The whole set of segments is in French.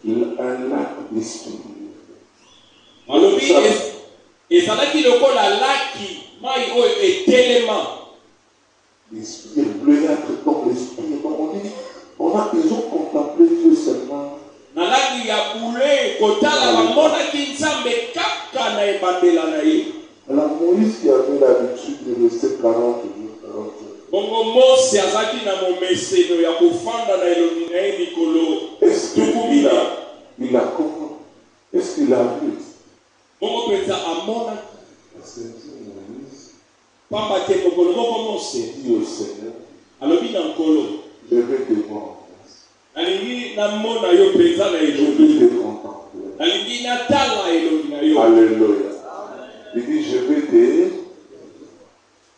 un lac d'esprit. Alobi ezalaki lokola laki mai oyo etelema. L'esprit est bleuâtre comme l'esprit. On a besoin de contempler Dieu seulement. Na laki ya bule kotala bamonaki nzambe kaka na ebandela na ye. Alors Moïse qui avait l'habitude de rester 40 jours, 40 jours. Bongo Mose azaki na momeseno ya kofanda na elongi na ye mikolo. Est-ce qu'il a compris? Est-ce qu'il a vu? Bongo penza amona. Parce que Moïse pamba te mokolo moko Mose dit au Seigneur, alobi na nkolo, je vais te voir en face. nalingi namona yo penza na Je elongi. vais te contempler. Nalingi natala elongi na yo. Alléluia. Il dit, je vais te...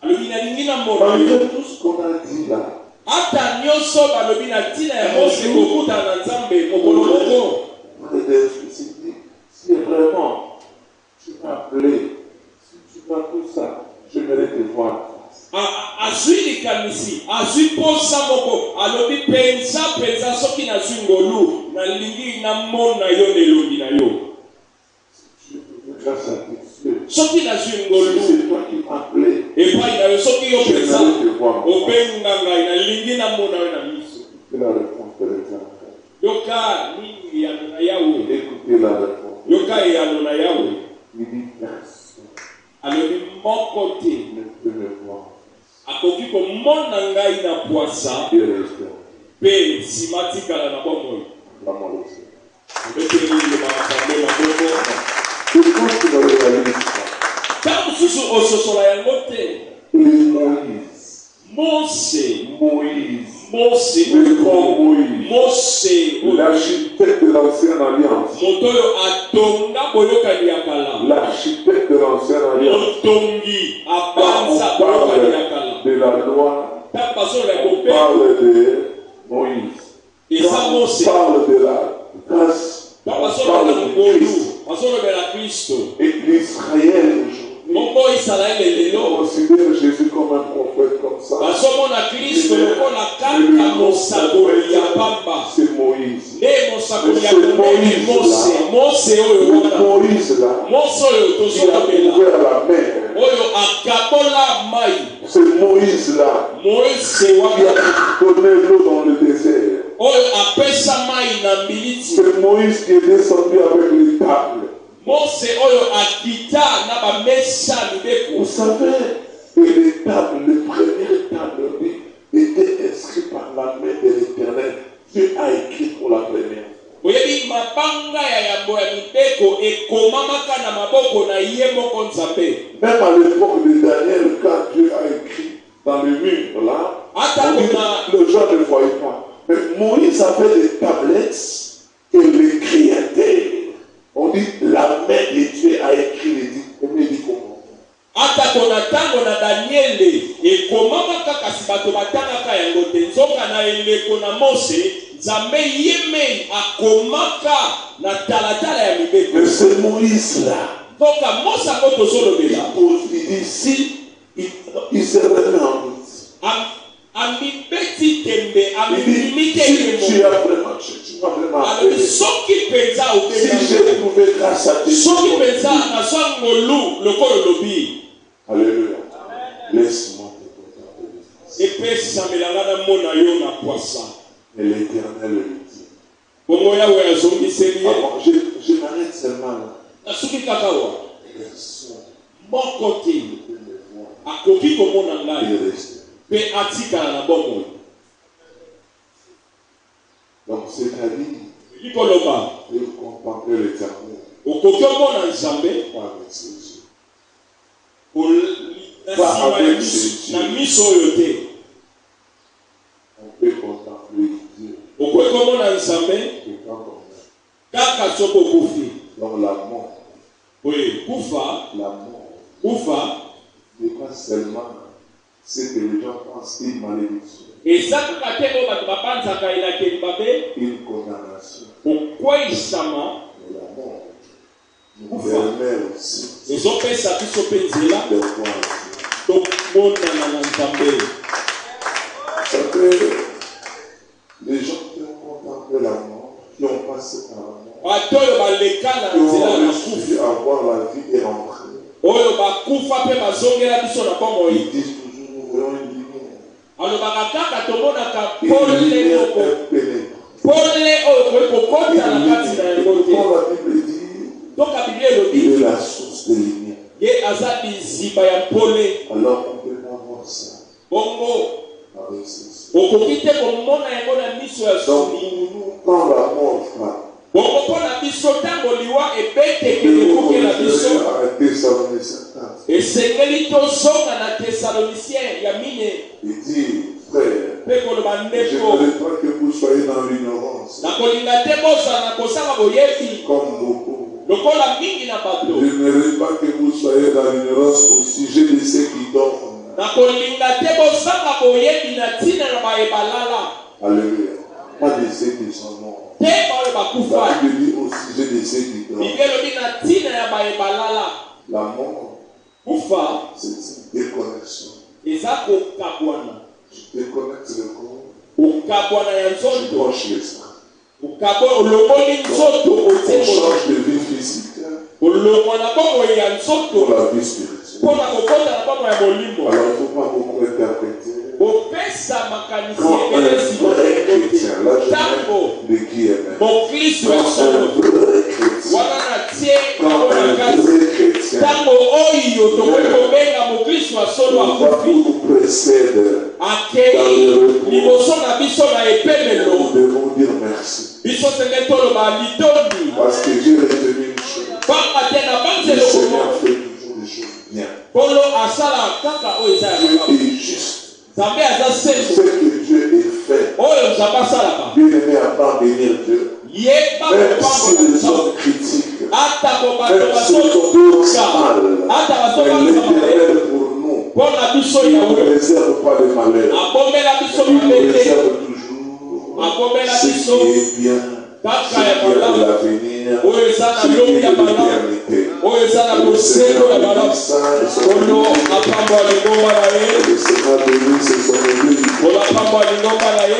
Alobi nalingi namona yo. Malgré tout ce qu'on a dit là, Ata nyonso balobi na ntina ya Mose kokutana na Nzambe mokolo moko. si vraiment tu m'as appelé, si tu m'as tout ça, j'aimerais te voir en face. Azwi likamisi, azwi posa moko, alobi penza soki nazwi ngolu, nalingi namona yo nelongi na yo. Grâce à Dieu. Soki nazwi Si ngolu, c'est toi qui m'as appelé, epai na yo soki yo penza, j'aimerais te voir en face. obenga ngai nalingi namona yo na miso. Écoutez la réponse de l'Éternel. Yoka nini ya na yawe, Écoutez la réponse. yoka ya na yawe, Il dit, personne alobi moko te. ne peut me voir en face. Akoki komona ngai na poisa Et reste. pe nsima tikala na bomoi. Vraiment le Seigneur. Obeteleli makambo maboko. Pourquoi tu ne réalises pas? Ntango mosusu ososola yango te. Et Moïse, Mose le grand Moïse, Mose l'architecte de l'ancienne alliance, moto oyo atonga boyokani ya kala. l'architecte de l'ancienne alliance, Motongi quand abanza on parle boyokani ya kala. de la loi, Ntango bazola ya on kopema parle de Moïse. eza Quand on Mose. parle de la grâce, Ntango on bazoloba parle na de ngolu, Christ. bazolobela Kristo. Et l'Israël aujourd'hui Moko Israele lelo considère Jésus comme un prophète comme ça. bazomona Kristo lokola kaka mosakoli ya pamba. C'est Moïse. Ne mosakoli ya monene Mose oyo wana. Moïse là, Mose oyo il a tozolobela ouvert la mer. oyo akabola mai. C'est Moïse là Moise qui wana a donné l'eau dans le désert. oyo apesa mai na mbiliti. C'est Moïse qui est descendu avec les tables. Mose oyo akita na bamesa mibeko. Vous savez, et les tables, les premières tables étaient inscrites par la main de l'Éternel. Dieu a écrit pour la première. Oyebi mabanga ya yambo ya mibeko ekomamaka na maboko na ye moko Nzambe. Même à l'époque de Daniel, quand Dieu a écrit dans le mur là, le gens ne voyaient pas. Mais Moïse avait des tablettes et l'écriait. On dit la main de Dieu a écrit les dix. On me dit comment? Ata kona tango na Daniele ekomamaka kasi bato batangaka yango te. Nzoka na eleko na Mose Nzambe yeme akomaka na talatala ya mibeko. Mais c'est Moïse là. Donc Mose ako tozolobela. Il dit si il se remet en doute. Amibeti tembe Il dit si tu as vraiment, tu m'as vraiment appelé. soki penza Si j'ai trouvé grâce à Dieu. soki penza na sangolu lokolo lobi. Alléluia. Laisse-moi te contempler. Epesa melanga na mona yo na poisa. Et l'Éternel lui dit. Bongo yawe azongiseli ye. Je m'arrête seulement là. Nasuki kaka wa. Personne Moko te ne peut me voir akoki komona ngai et rester. mpe atikala na bomoi. Donc c'est-à-dire, Likoloba de contempler l'Éternel okoki omona Nzambe pas avec ses yeux. na miso oyo te. On peut contempler Dieu Okoki komona Nzambe que quand on meurt. kaka soki okufi. Donc la mort Oye kufa n'est pas seulement ce que les gens pensent, une malédiction, eza kaka te oyo bato bapanzaka elakeli babe une condamnation. okweyisama. Mais la mort nous permet aussi ezopesa biso mpe nzela de voir Dieu. tomonana na Nzambe. Ça fait les gens qui ont contemplé la mort, qui n'ont pas passé par la mort. Batoyo baleka na Qui nzela ont na reçu kufa. avoir la vie et rentrer. Oyo bakufa pe bazongela biso na bomoi. Ils disent toujours, nous voyons une lumière. Alobaka kaka tomonaka Une pole lumière moko. impénétrable. Pole oyo koki kokota na kati na yango te. Quand la Bible dit, Toka Biblia il est elobi la source de lumière. ye aza liziba ya pole. Alors on peut pas voir ça Bongo avec ceci. okoki te komona yango na miso ya Donc soni. nous, quand la mort frappe, Bongo mpona biso ntango liwa ebeteke nous ekokela biso à Thessaloniciens 4. esengeli tozonga na Thessalonicien ya mine Il dit, frère, mpe koloba je ndeko ne veux pas que vous soyez dans l'ignorance, nakolinga te bozala kosala boyebi comme beaucoup. lokola mingi na Je bato. ne veux pas que vous soyez dans l'ignorance au sujet de ceux qui dorment. Nakolinga te bozanga boyebi na ntina na bayebalala Alléluia. Pas de ceux qui sont morts. te baoyo La bakufa. Bible dit au sujet de ceux qui dorment. Biblia elobi na ntina ya bayebalala La mort, kufa c'est une déconnexion. eza kokabwana. Tu déconnectes le corps, Kokabwana ya tu nzoto branches l'esprit. oloboli nzoto On otie change de vie physique olongwa na bongo ya pour nzoto la vie spirituelle. mpona kokota na bongo ya molimo. Alors il ne faut pas beaucoup interpréter. Kopesa makanisi Quand un ebele nsima na vrai yango te. chrétien, là je Ntango mets de qui est même. mokristo ya Quand solo un vrai chrétien, wana na tie quand yango na un kati vrai chrétien ntango oyo tokoki kobenga mokristo ya solo nous akufi précède, akei liboso na biso na nous epemelo devons dire merci. biso senge toloba litondi Parce que j'ai retenu une chose. pamba te na Le banzelo Seigneur komo fait toujours des choses bien. polo asala kaka oyo eza ya Dieu malamu. est juste. Nzambe aza Ce sembo que Dieu est fait. oyo nzambe asalaka Bien-aimé à part bénir Dieu. yeba Même si kopambola les nzambe hommes critiquent, atako bato même si les bazotuka mal, ata mais bazobanza mabe l'Éternel pour nous, mpona biso il ne yawe réserve pas le malheur. abomela biso Il nous mabe te réserve toujours abomela ce biso qui est bien, kaka ce ya qui est de malamu l'avenir, oyo eza na ce qui lobi est ya de malamu l'éternité. oyo eza na Le boselo Seigneur ya est malamu saint et son kolo Église. apambwa lingomba na ye Le Seigneur de lui, c'est son Église. kolo apambwa lingomba na ye.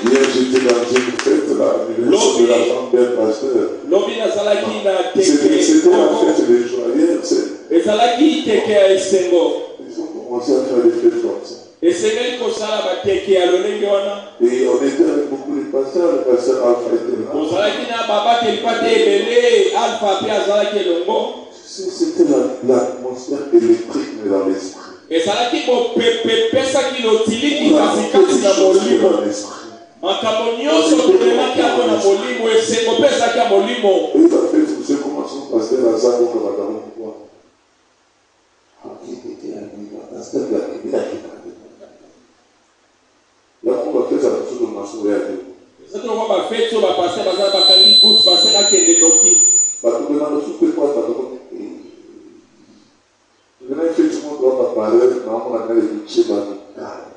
Hier, j'étais dans une fête, l'anniversaire de la femme d'un pasteur. lobi nazalaki na C'était teke la moko fête des joie. Hier, ezalaki teke ya esengo ils ont commencé à faire des fêtes comme ça. esengeli kosala bateke ya lolenge wana Et on était avec beaucoup de pasteurs. Le pasteur Alpha était là. ozalaki na babakeli mpa te ebele alpha mpe azalaki elongo C'était l'atmosphère électrique mais dans l'esprit. ezalaki mopepe epesaki lotiliki On a katikati na fait molimo dans l'esprit. makambo nyonso tolemaki yango na molimo esengo mpe ezalaki ya molimo. Et la fête, vous savez comment son pasteur a ça pour la dame de quoi? Il était un pasteur qui a quitté. Là, on va faire ça pour tout le monde. soki lokwa bafeti oyo bapaster bazala bakangi gut paster akende noki Parce que dans le souper, quoi, ça doit effectivement, on doit parler, mais on a les outils dans le cadre.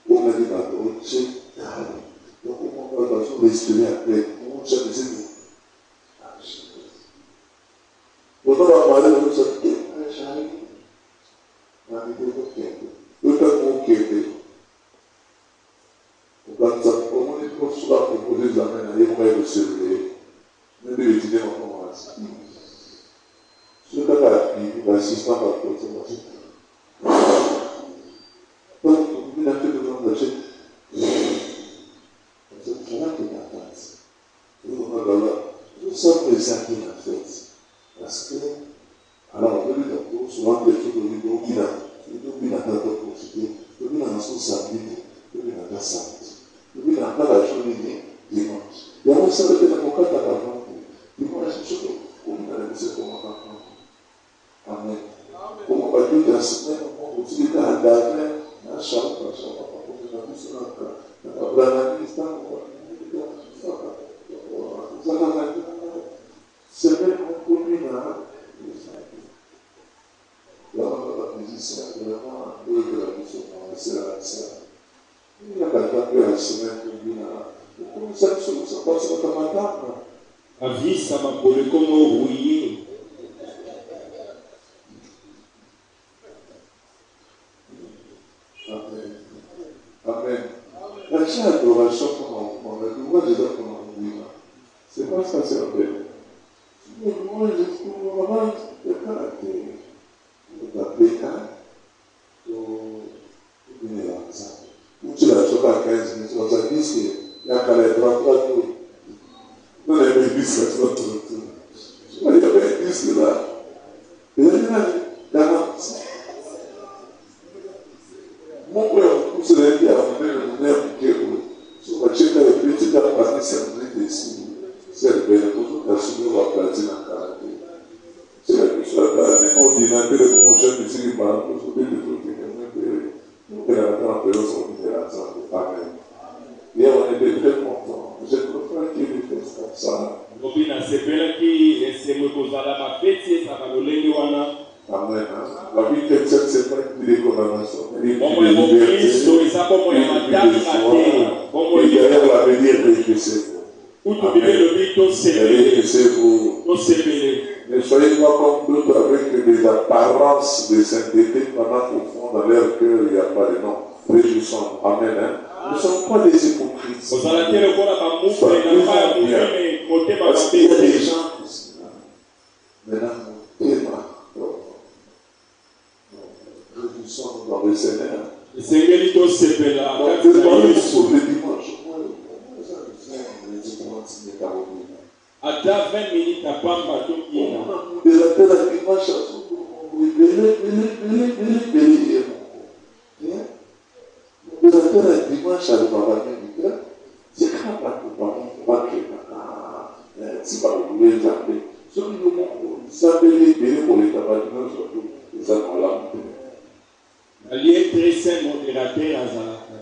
On a dit dans le outil cadre. Donc, on va respirer après. On va chercher des on va parler de ça. L'assistant va porter ma vie. Donc, il a fait besoin de lâcher. C'est là qu'il y a nous sommes les amis en fait. Parce que, alors, on peut lui dire souvent des trucs de l'idée, il n'a pas de profiter, il n'a pas de responsabilité, il n'a pas de santé, il n'a pas de journée dimanche. Il y a un seul qui n'a pas de avant. Il faut la chose qu'on a laissé pour moi. Amen. Comment va toute la semaine, on continue à adapter à chaque fois, c'est même un produit là. Là, on a la musicien, vraiment, deux de la musique, c'est la scène. Il y a quelqu'un qui a la semaine, qui dit là, comment ça passe à ta madame? avisa makolo ekomo rouillé. Amen. Amen. La chair adoration qu'on a, moi déjà qu'on a pas ça, c'est un peu. Moi, je trouve vraiment le caractère de la pétale. Tu l'as choqué à 15 minutes, on s'est dit qu'il y a qu'à les 33 tours. Non, il y avait 10 là, il y avait 10 là. Il y avait 40. Mon père, vous savez bien, on est le nerf du Kéro. Si on va checker les petits appareils, c'est un truc ici. C'est le bénéfice de la soumise à la platine en caractère. C'est la question de un ordinateur de mon jeune ici qui parle, pour se dire des trucs qui nous fait la grande période sur l'opération. Amen. Et on était très contents. Je préfère qu'il nous fasse comme ça. Amen. La vie chrétienne, c'est pas une vie de condamnation. Il y a liberté. Et derrière l'avenir, réjouissez-vous. Réjouissez-vous. Ne soyez pas comme d'autres avec des apparences de sainteté pendant qu'au fond, dans leur cœur, il n'y a pas de nom. Réjouissons. Amen. Nous ne sommes pas des hypocrites. Soyez bien. Parce qu'il y a des gens qui sont là. Maintenant, réjouissons dans le Seigneur. Donc, pour le dimanche, Ata 20 minutes à Pamba, tout qui est là. Il est très saint modérateur à Zalaka.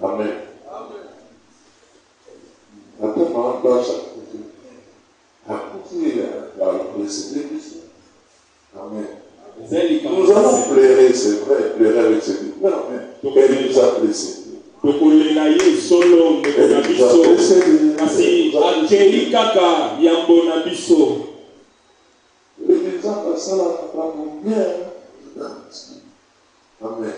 Amen. Amen. Nous allons pleurer, c'est vrai, pleurer avec ses Dieu. Mais elle nous a blessés. Amen.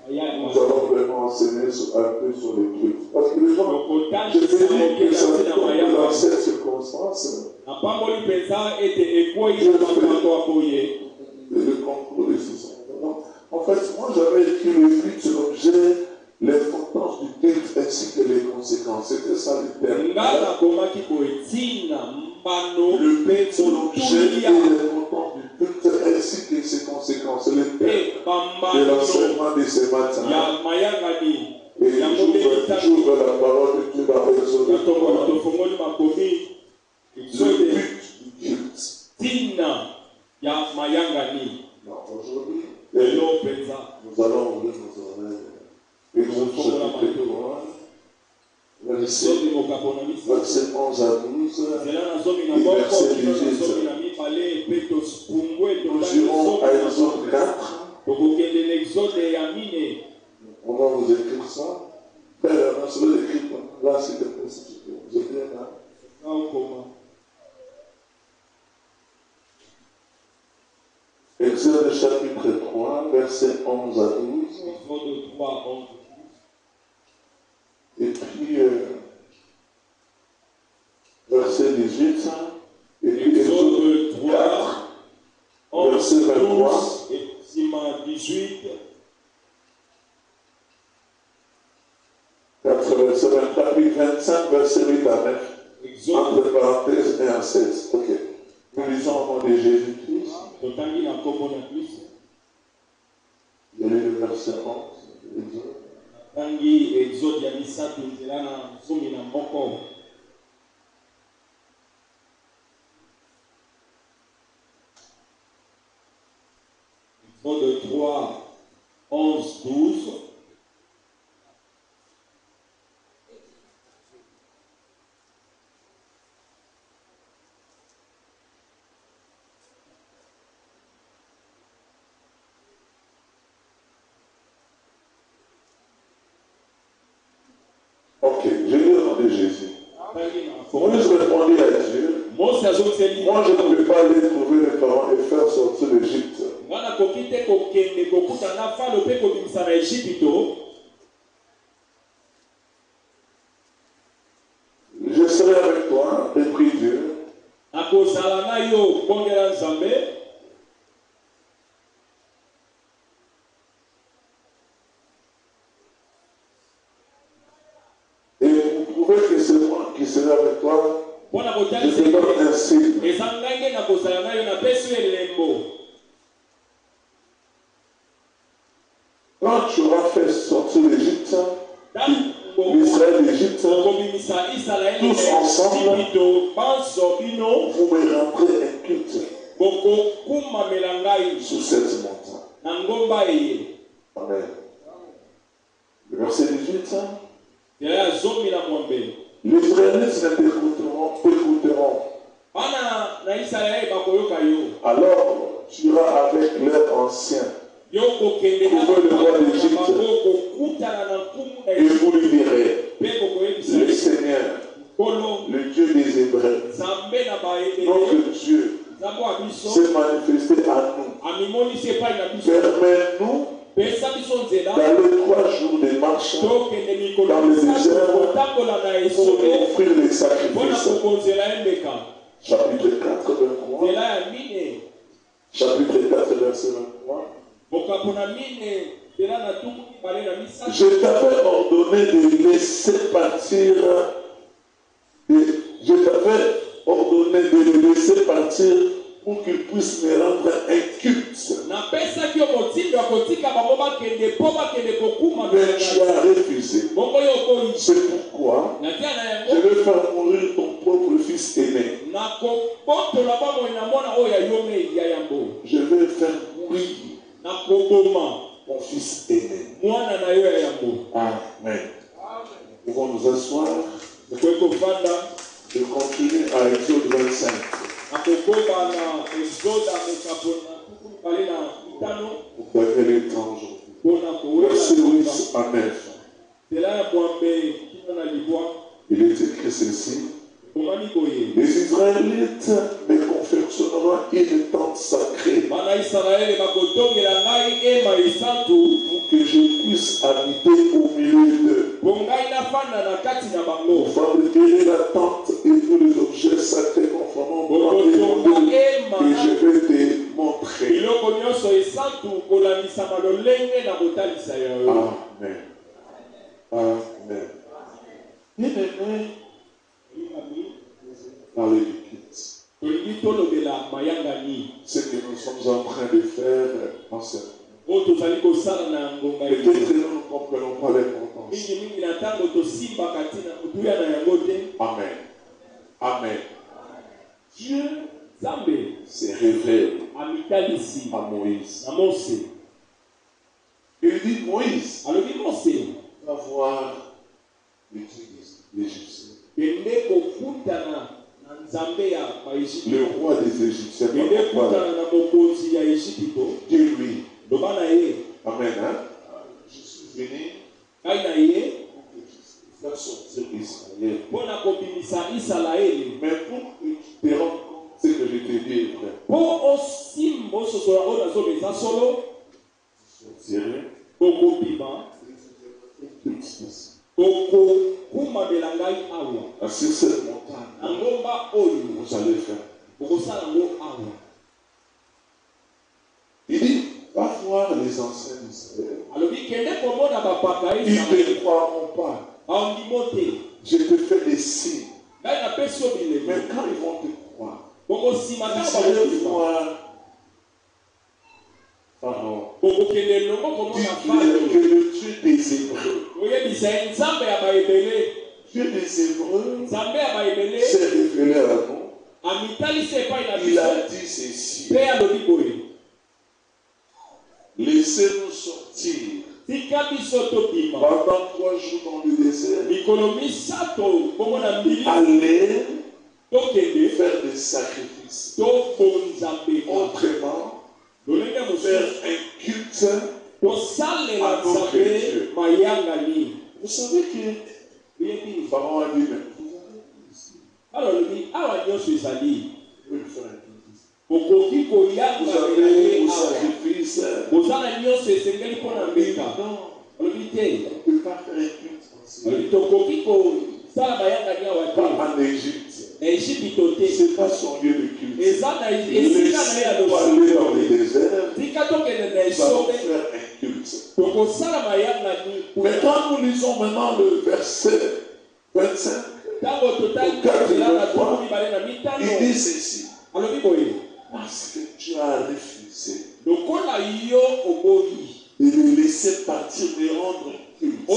Nous allons vraiment enseigner un peu sur les trucs. Parce que les gens, je te dis que ça va être dans cette circonstance. Je fais le concours des sous-entendants. En fait, moi j'avais écrit le but sur l'objet, l'importance du culte ainsi que les conséquences. C'était ça le thème. Le but sur l'objet et l'importance du culte ainsi que ses conséquences. Le thème de l'enseignement de ce matin. Et j'ouvre la parole de Dieu dans l'exode. Le but du culte. Aujourd'hui, nous allons ouvrir nos oreilles et nous allons verset 11 à 12 et verset 18. Nous irons à Exode 4. On va vous écrire ça. Père, on a sur l'écrit là, s'il te plaît, vous écrivez là. Exode chapitre 3, verset 11 à 12. verset 23. 12 et Sima 18. 25, verset 8 à 9. Exode. Entre parenthèses 1 à 16. Ok. Nous lisons au nom de Jésus-Christ. Totangi na kombo na Kristo. Il y a le verset 11. Exode. Tangi Exode ya misatu nzela na zomi na mboko. Exode 3, 11, 12. Ok, je lis au nom de Jésus. Moïse répondit à Dieu, moi je ne peux pas aller trouver les parents et faire sortir l'Égypte. Je serai avec toi, et prie Dieu. Et vous prouvez que c'est moi qui serai avec toi. Je te donne un signe. Quand tu auras fait sortir l'Égypte, l'Israël d'Égypte, tous ensemble, vous me rendrez un culte sous cette montagne. Amen. Le verset 18. Les Israélites t'écouteront. Alors tu iras avec leurs anciens. Trouvez le roi d'Égypte et vous lui direz, le Seigneur, le Dieu des Hébreux, notre Dieu, s'est manifesté à nous. Permets-nous d'aller 3 jours de marche dans le désert pour offrir les sacrifices. Chapitre 4, 23. Chapitre 4, verset 23. Je t'avais ordonné de laisser partir. Je t'avais ordonné de le laisser partir pour qu'il puisse me rendre un culte. Mais tu as refusé. C'est pourquoi je vais faire mourir ton propre fils aîné. Je vais faire mourir mon fils aîné. Amen. Nous pouvons nous asseoir. Je continue à Exode 25. Vous avez le temps aujourd'hui. Verset 8 à 9. Il est écrit ceci. Les Israélites me confectionneront une tente sacrée pour que je puisse habiter au milieu d'eux. Vous fabriquerez la tente et tous les objets sacrés conformément au plan de mon Dieu et je vais te montrer. Amen. Amen. Bien-aimé, dans les liquides. Ce que nous sommes en train de faire en ce moment. Peut-être que nous ne comprenons pas l'importance. Amen. Amen. Dieu s'est révélé à Moïse. Il dit Moïse, va voir l'Égyptien. Le roi des Égyptiens. Dis-lui. Amen. Hein? Je suis venu pour faire sortir Israël. Mais pour que tu te rendes compte ce que je te dis est vrai. Sur cette montagne, vous allez faire. voir les anciens d'Israël. Ils Ils ne croiront pas. Je te fais des signes. Mais quand ils vont te croire, Israël voit Pharaon. Que le Dieu des Hébreux. Dieu des Hébreux s'est révélé à nous. Il a dit ceci. Laissez-nous sortir pendant 3 jours dans le désert. Allez faire des sacrifices. Autrement, faire un culte à notre Dieu. Vous savez que Pharaon a dit, mais vous avez vos sacrifices. Non, on ne peut pas faire un culte en Égypte. C'est pas son lieu de culte. Laissez-nous aller dans les déserts. Nous allons faire un culte. Mais quand nous lisons maintenant le verset 25, il dit ceci. Parce que tu as refusé de le laisser partir, de rendre culte.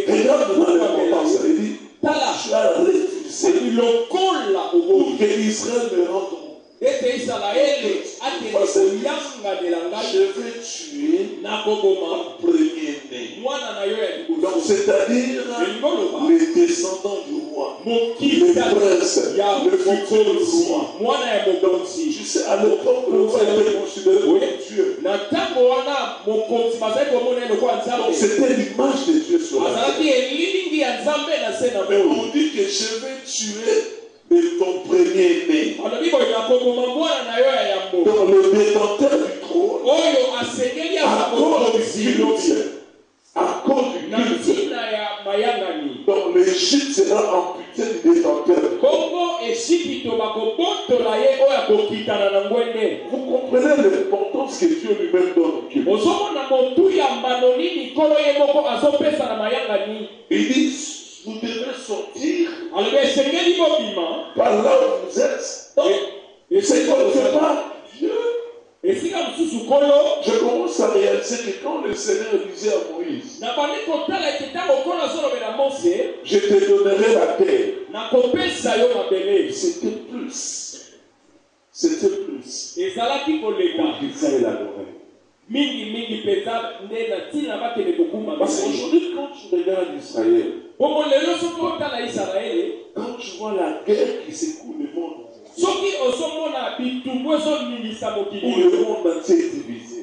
Regarde-moi l'importance. Il dit, tu as refusé pour que Israël me rende compte. Je vais tuer mon premier-né. Donc, c'est-à-dire les descendants du roi, les princes, le futur roi. Donc, tu sais, à l'époque, le roi était considéré comme Dieu. Donc, c'était l'image de Dieu sur la terre. Mais on dit que je vais tuer de ton premier-né. Donc le détenteur du trône, à cause du culte, donc l'Égypte sera amputée du détenteur. Vous comprenez l'importance que Dieu lui-même donne au culte. Il dit, vous devez sortir par là où vous êtes. C'est qu'on ne fait pas Dieu. Je commence à réaliser que quand le Seigneur disait à Moïse, je te donnerai la terre, c'était plus. C'était plus. Pour qu'Israël adorait. Parce qu'aujourd'hui, quand tu regardes Israël, quand tu vois la guerre qui secoue le monde, où le monde entier est divisé,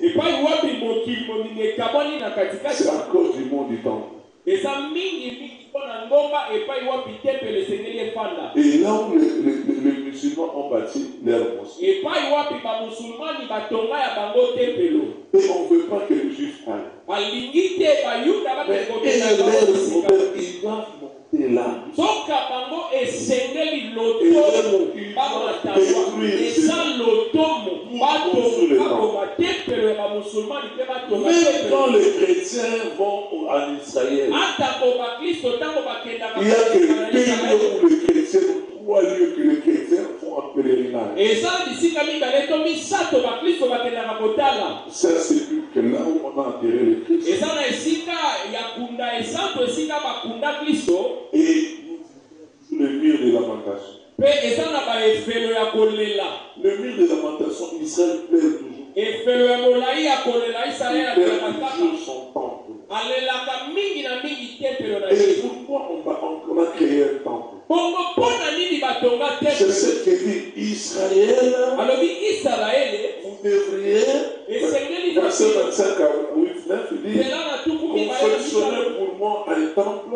c'est à cause du monde du temple. Et là où les musulmans ont bâti leur mosquée. Et on ne veut pas que les juifs aillent. Mais ils doivent monter là. Même quand les chrétiens vont en Israël, il y a que 2 lieux où les chrétiens, 3 lieux que les chrétiens font en pèlerinage. Ça, c'est plus que là où on a enterré le Christ. Et le mur de lamentation. Le mur de lamentation, Israël pleure toujours. Il pleure toujours son temple. Et pourquoi on a créé un temple? C'est ce que dit Israël. Vous devriez, verset 25 à 9, il dit, confectionnez pour moi un temple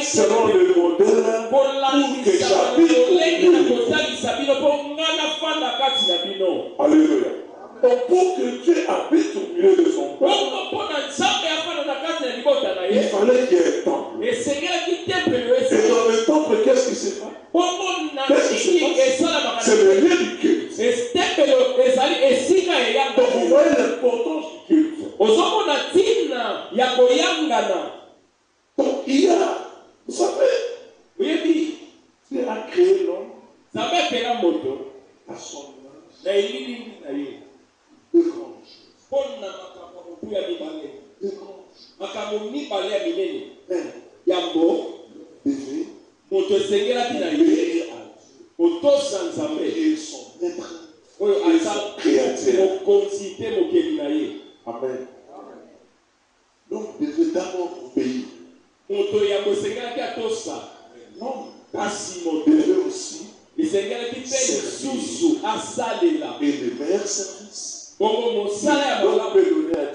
selon le modèle pour que j'habite au milieu. Alléluia. Donc pour que Dieu habite au milieu de son peuple, il fallait qu'il y ait un temple. Et dans le temple, qu'est-ce qui se passe? Qu'est-ce qui se passe? C'est le lieu du culte. Donc vous voyez l'importance du culte. Donc il y a, vous savez, Dieu a créé l'homme à son image. Deux grandes choses. Deux grandes choses. Devait obéir à Dieu. Et son maître. Amen. Donc, devait d'abord obéir. L'homme devait aussi servir. Et le meilleur service qu'on peut donner à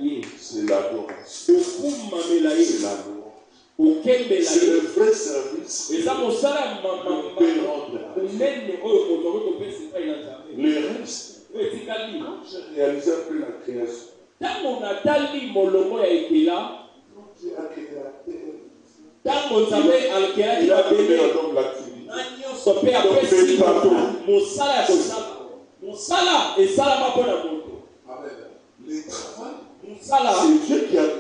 Dieu, c'est l'adoration. C'est l'adoration. C'est l'amour. C'est le vrai service que l'on peut rendre à Dieu. Le reste, quand j'ai réalisé un peu la création, Dieu a créé la terre. Il a donné à l'homme l'activité. Amen. Le travail, c'est Dieu qui a donné.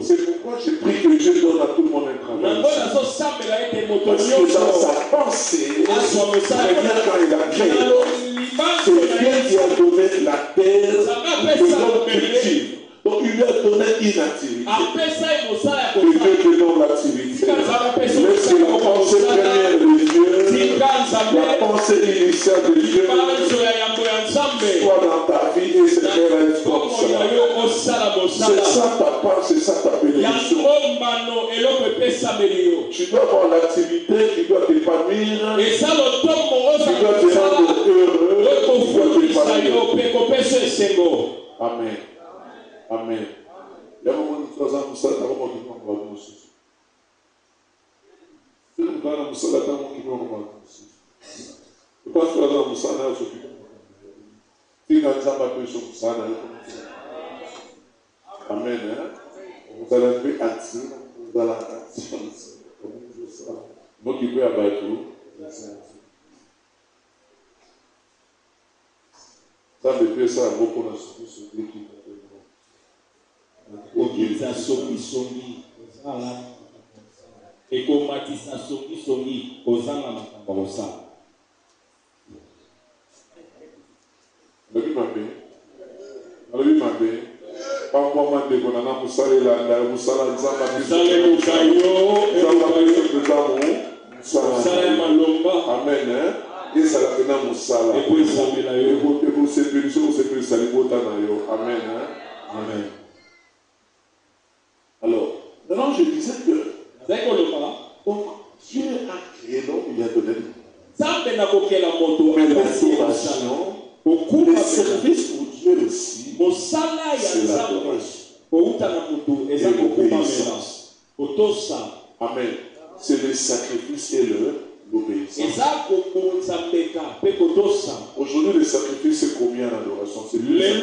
C'est pourquoi j'ai pris que Dieu donne à tout le monde un travail. Parce que dans sa pensée, quand il a créé, c'est Dieu qui a donné la terre que l'homme cultive. Donc il lui a donné une activité. Que Dieu te donne l'activité. Laisse que la pensée première de Dieu, la pensée initiale de Dieu, soit dans ta vie et se faire être comme ça. C'est ça ta part, c'est ça ta bénédiction. Tu dois avoir l'activité, tu dois t'épanouir, tu dois te rendre heureux, tu dois t'épanouir. Amen. Amen. Il y a un moment où nous faisons ça, nous avons dit qu'on va nous suivre. Si nous avons dit ça, nous avons dit qu'on va nous suivre. Je pense que nous avons dit ça, nous avons dit qu'on va nous suivre. Si nous avons dit ça, nous avons dit Amen. Vous allez être attiré, vous allez être attiré. Moi qui peux abattre tout, ça depuis ça, beaucoup de choses sur l'équipe. Amen. Et ça la fait dans mon salle. Et vous sécurisez, ça les bottes Amen. Amen. Alors, maintenant je disais que donc, Dieu a créé l'homme, il a donné le service pour Dieu aussi, c'est l'adoration. Amen. C'est le sacrifice et l'obéissance. Aujourd'hui, le sacrifice, c'est combien l'adoration? C'est les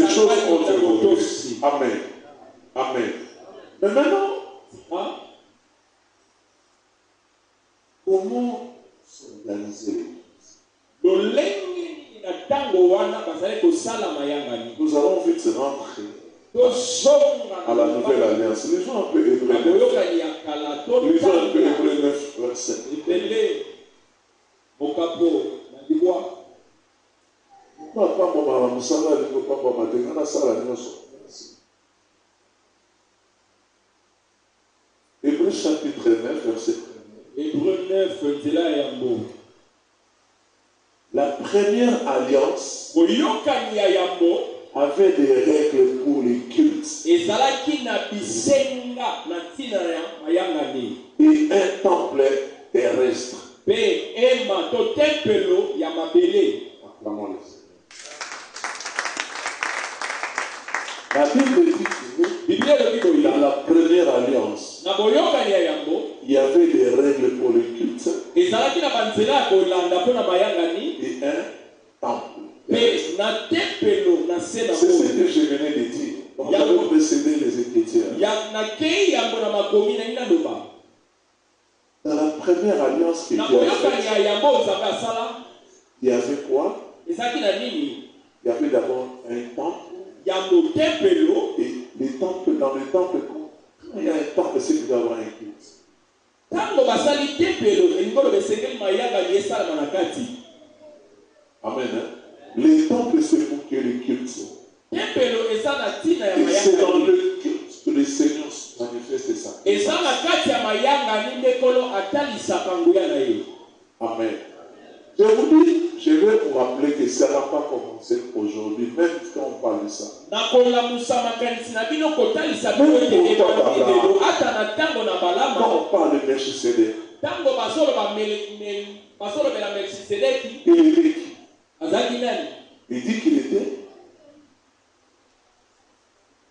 choses ont évolué. Amen. Amen. Mais maintenant, comment s'organiser l'église? Nous avons envie de se rentrer à la nouvelle alliance. Les gens un peu Hébreux 9. Les gens un peu Hébreux 9, verset. Pourquoi pas moi, Moussala, il ne faut pas m'attendre à ça, la Hébreux chapitre 9, verset 1. Hébreux 9, la première alliance avait des règles pour les cultes. Et un temple terrestre. La Bible dit que dans la première alliance, il y avait des règles pour le culte et un temple. C'est ce que je venais de dire. Vous avez précédé les Écritures. Dans la première alliance qui Na était boyokani faite, ya yango Nzambe asala il y avait quoi? ezalaki na nini? Il y avait d'abord un temple. Ya motempelo. Et les temples, dans le temple, quand il y a un temple, c'est qu'il doit avoir un culte. Tango basali tempelo elingolo besengeli mayanga yesala na kati. Amen. Hein? Les temples, c'est pour que les cultes soient. Tempelo ezana tina ya Et c'est dans mayanga. le culte que le Seigneur manifeste ça. Ezana kati ya mayanga ni ndekolo atalisaka nguya na ye. Amen. Je vous dis, je vais vous rappeler que ça n'a pas commencé aujourd'hui, même quand on parle de ça. Quand on parle de Melchisedec, il dit qu'il était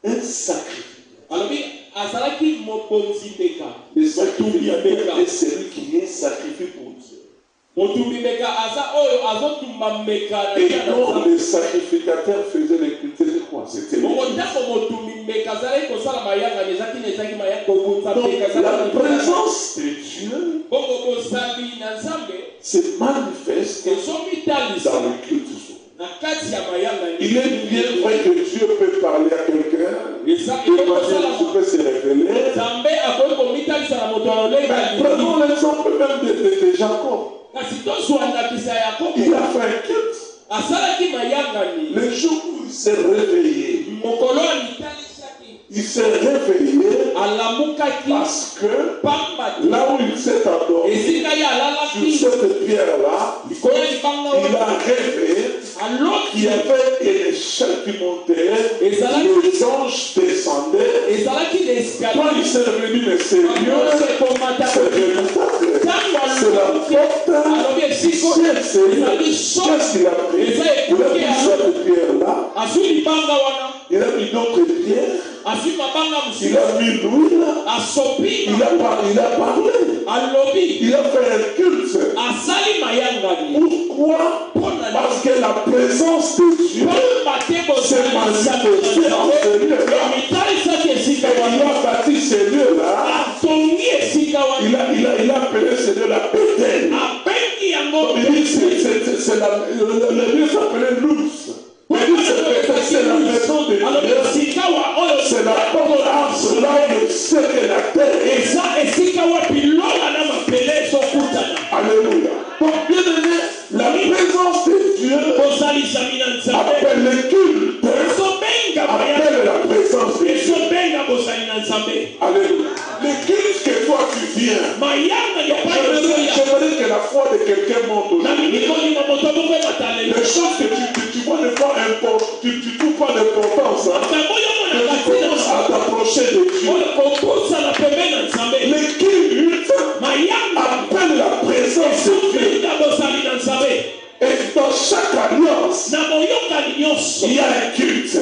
un sacrificateur. Le sacrificateur est celui qui est sacrifié pour Dieu. Et quand les sacrificateurs faisaient les cultes, c'était quoi? C'était le culte. Donc la présence de Dieu se manifeste dans le culte. Il est bien vrai que Dieu peut parler à quelqu'un, Dieu peut se révéler. Prenons l'exemple même de Jacob. Il a fait un culte. Le jour où il s'est réveillé, parce que là où il s'est endormi, sur cette pierre-là, il a rêvé qu'il y avait une échelle qui montait, les anges descendaient. Quand il s'est revenu, mais c'est Dieu, c'est véritable. C'est la porte. Qu'est-ce qu'il a pris? Il a pris cette pierre-là. Il a mis d'autres pierres. Il a mis l'huile. Il a parlé. Il a fait un culte. Pourquoi? Parce que la présence de Dieu s'est manifestée en ce lieu-là. Et il a bâti ce lieu-là. Il a appelé ce lieu-là Bethel. Il dit le lieu s'appelait Luz. C'est la maison de Dieu. C'est la porte là où le ciel et la terre. Alléluia. Donc bien aimé, la présence de Dieu appelle le culte. Appelle la présence de Dieu. Alléluia. Le culte que toi tu viens. J'aimerais que la foi de quelqu'un monte aujourd'hui. Les choses que tu vois ne pas importe, tu trouves pas d'importance. Que tu commences à t'approcher de Dieu. Le culte appelle la présence de Dieu. Et dans chaque alliance, il y a un culte.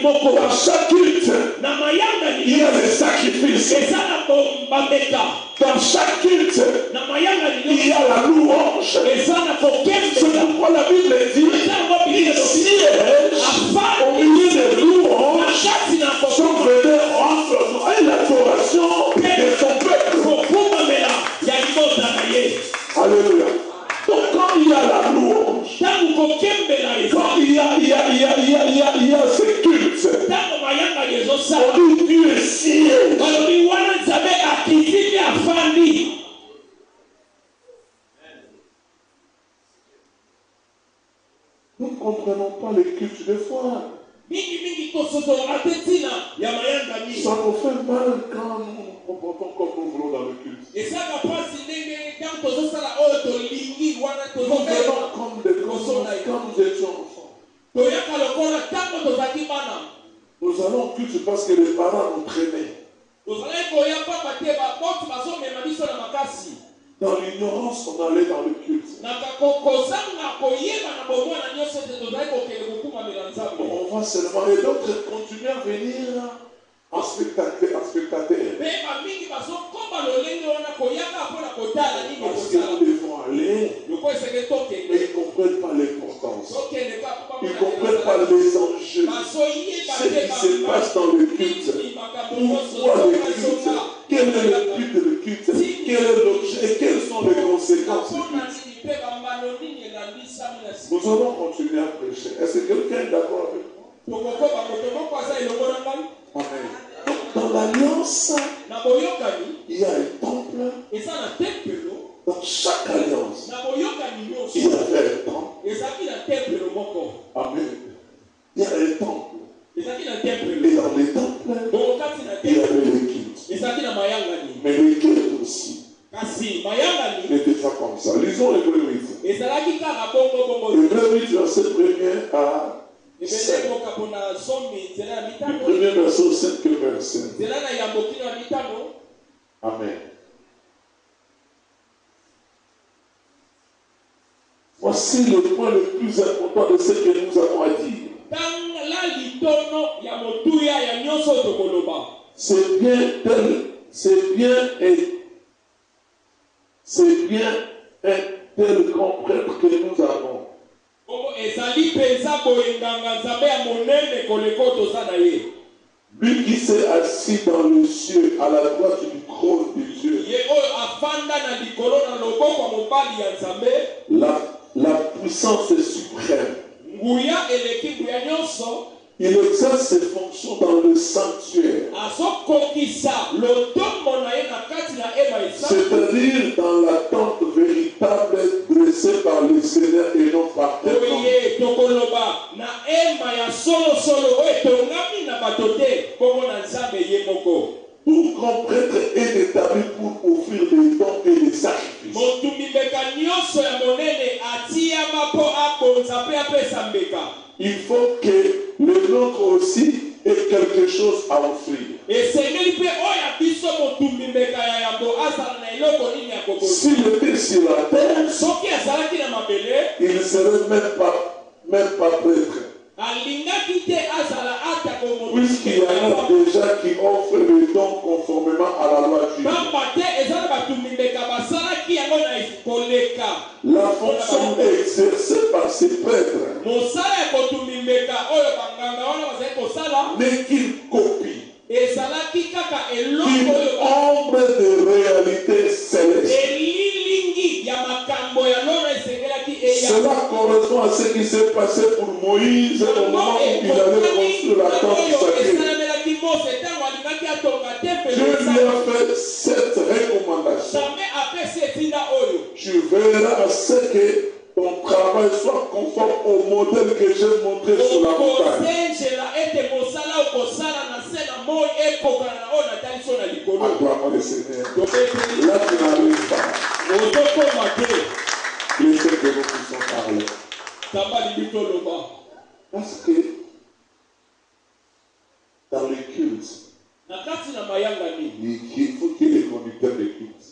Dans chaque culte, il y a des sacrifices. Dans chaque culte, il y a la louange. C'est pourquoi la Bible dit il siège au milieu des louanges sont venus entre et l'adoration de son peuple. Alléluia. Donc quand il y a la louange, quand il y a ce culte, on dit Dieu siège. Nous ne comprenons pas les cultes des fois. Ça nous fait mal quand nous nous comportons comme nous voulons dans le culte. Nous venons comme des consciences, quand nous étions enfants. Nous allons au culte parce que les parents nous traînaient. Dans l'ignorance, on allait dans le culte. On va seulement, et d'autres continuent à venir en spectateur. Parce que nous devons aller, mais ils ne comprennent pas l'importance. Ils ne comprennent pas les enjeux. Ce qui se passe dans le culte. Pourquoi le culte? Quel est le but de le culte? Quel est l'objet touche et quelles sont les conséquences du culte. Nous allons continuer à prêcher. Est-ce que quelqu'un est d'accord avec moi? Amen. Dans l'alliance, il y a un temple. Dans chaque alliance, il y avait un temple. Amen. Il y a un temple. Et dans les temples, il y avait les cultes. Mais les cultes aussi n'étaient pas comme ça. Lisons Hébreux 8. Hébreux 8, verset 1 à 7. Du premier verset au 5e verset. Amen. Voici le point le plus important de ce que nous avons à dire. C'est bien un tel grand prêtre que nous avons. Lui qui s'est assis dans le ciel à la droite du trône de Dieu. La puissance est suprême. Il exerce ses fonctions dans le sanctuaire. C'est-à-dire dans la tente véritable dressée par le Seigneur et non par tel homme. Tout grand prêtre est établi pour offrir des dons et des sacrifices. Il faut que le nôtre aussi ait quelque chose à offrir. S'il était sur la terre, il ne serait même pas prêtre. Puisqu'il y en a déjà qui offrent les dons conformément à la loi juive. La fonction exercée par ces prêtres n'est qu'une copie, une ombre de réalité céleste. Cela correspond à ce qui s'est passé pour Moïse au moment où il allait construire la tente sacrée. Dieu lui a fait cette recommandation. Tu verras à ce que ton travail soit conforme au modèle que j'ai montré sur la montagne. Acclamons le Seigneur. Là, tu n'arrives pas. Laissez que nous puissions parler. Parce que dans les cultes, il faut qu'il y ait des conducteurs de culte.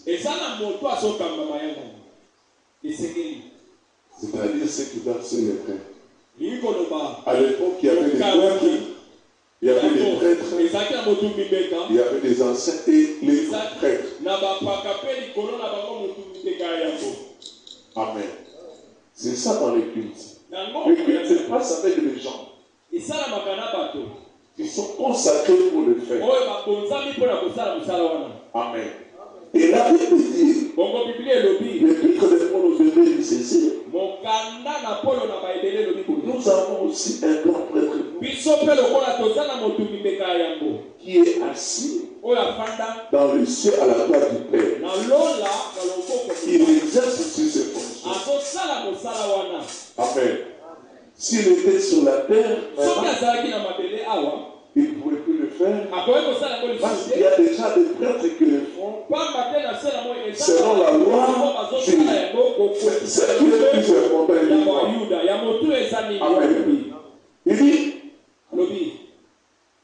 C'est-à-dire ceux qui dansent sur les prêtres. À l'époque, il y avait des prêtres, il y avait des prêtres, il y avait des anciens et les prêtres. Amen. C'est ça dans les cultes. Les cultes se passent avec les gens qui sont consacrés pour le faire. Amen. Et la Bible dit, le plus que les Paul devait lui cesser, nous avons aussi un grand prêtre qui est assis dans le ciel à la droite du Père. Il exerce aussi ses fonctions. Amen. S'il était sur la terre, il ne pouvait plus le faire. Parce qu'il y a déjà des prêtres qui le font selon la loi. C'est ce qui est plus important. Amen. Il dit,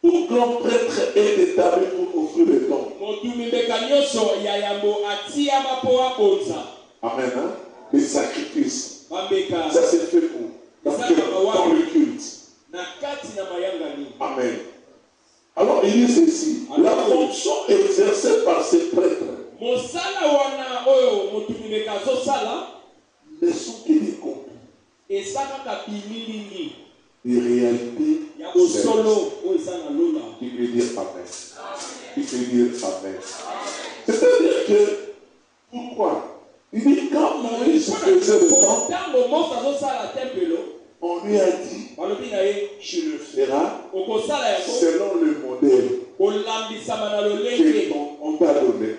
tout grand prêtre est établi pour offrir les dons. Amen. Hein? Les sacrifices. Ça c'est fait pour dans le culte. Amen. Alors il dit ceci. La fonction exercée par ces prêtres ne sont que des copies des réalités célestes. Il veut dire Amen. Il veut dire Amen. C'est-à-dire que Pourquoi? Il dit quand Moïse faisait le temple, on lui a dit, tu le feras selon le modèle qu'on t'a donné.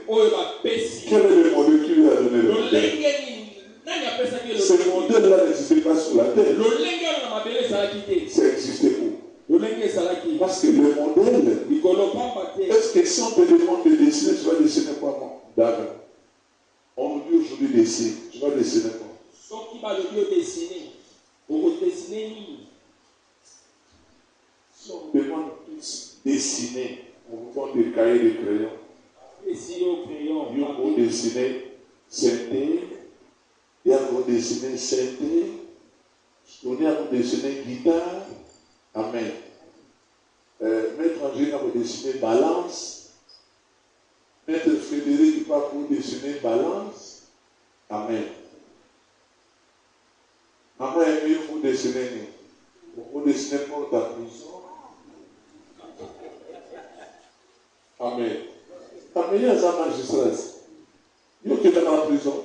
Quel est le modèle qui lui a donné le modèle? Ce modèle-là n'existait pas sur la terre. Ça existait où? Parce que le modèle, est-ce que si on te demande de dessiner, tu vas dessiner quoi, moi? D'accord. On nous dit aujourd'hui dessiner. Tu vas dessiner quoi? Si on demande tous dessiner, on vous prend des cahiers de crayons. Ils vont dessiner synthé, il y a pour dessiner synthé, on a pour dessiner guitare. Amen. Maître Angélique a pour dessiner balance. Maître Frédéric il va pour dessiner balance. Amen. Maman est mieux pour dessiner. Pour dessiner pour ta prison. Amen. Amen. Il y a un magistrat. Il y a quelqu'un dans la prison.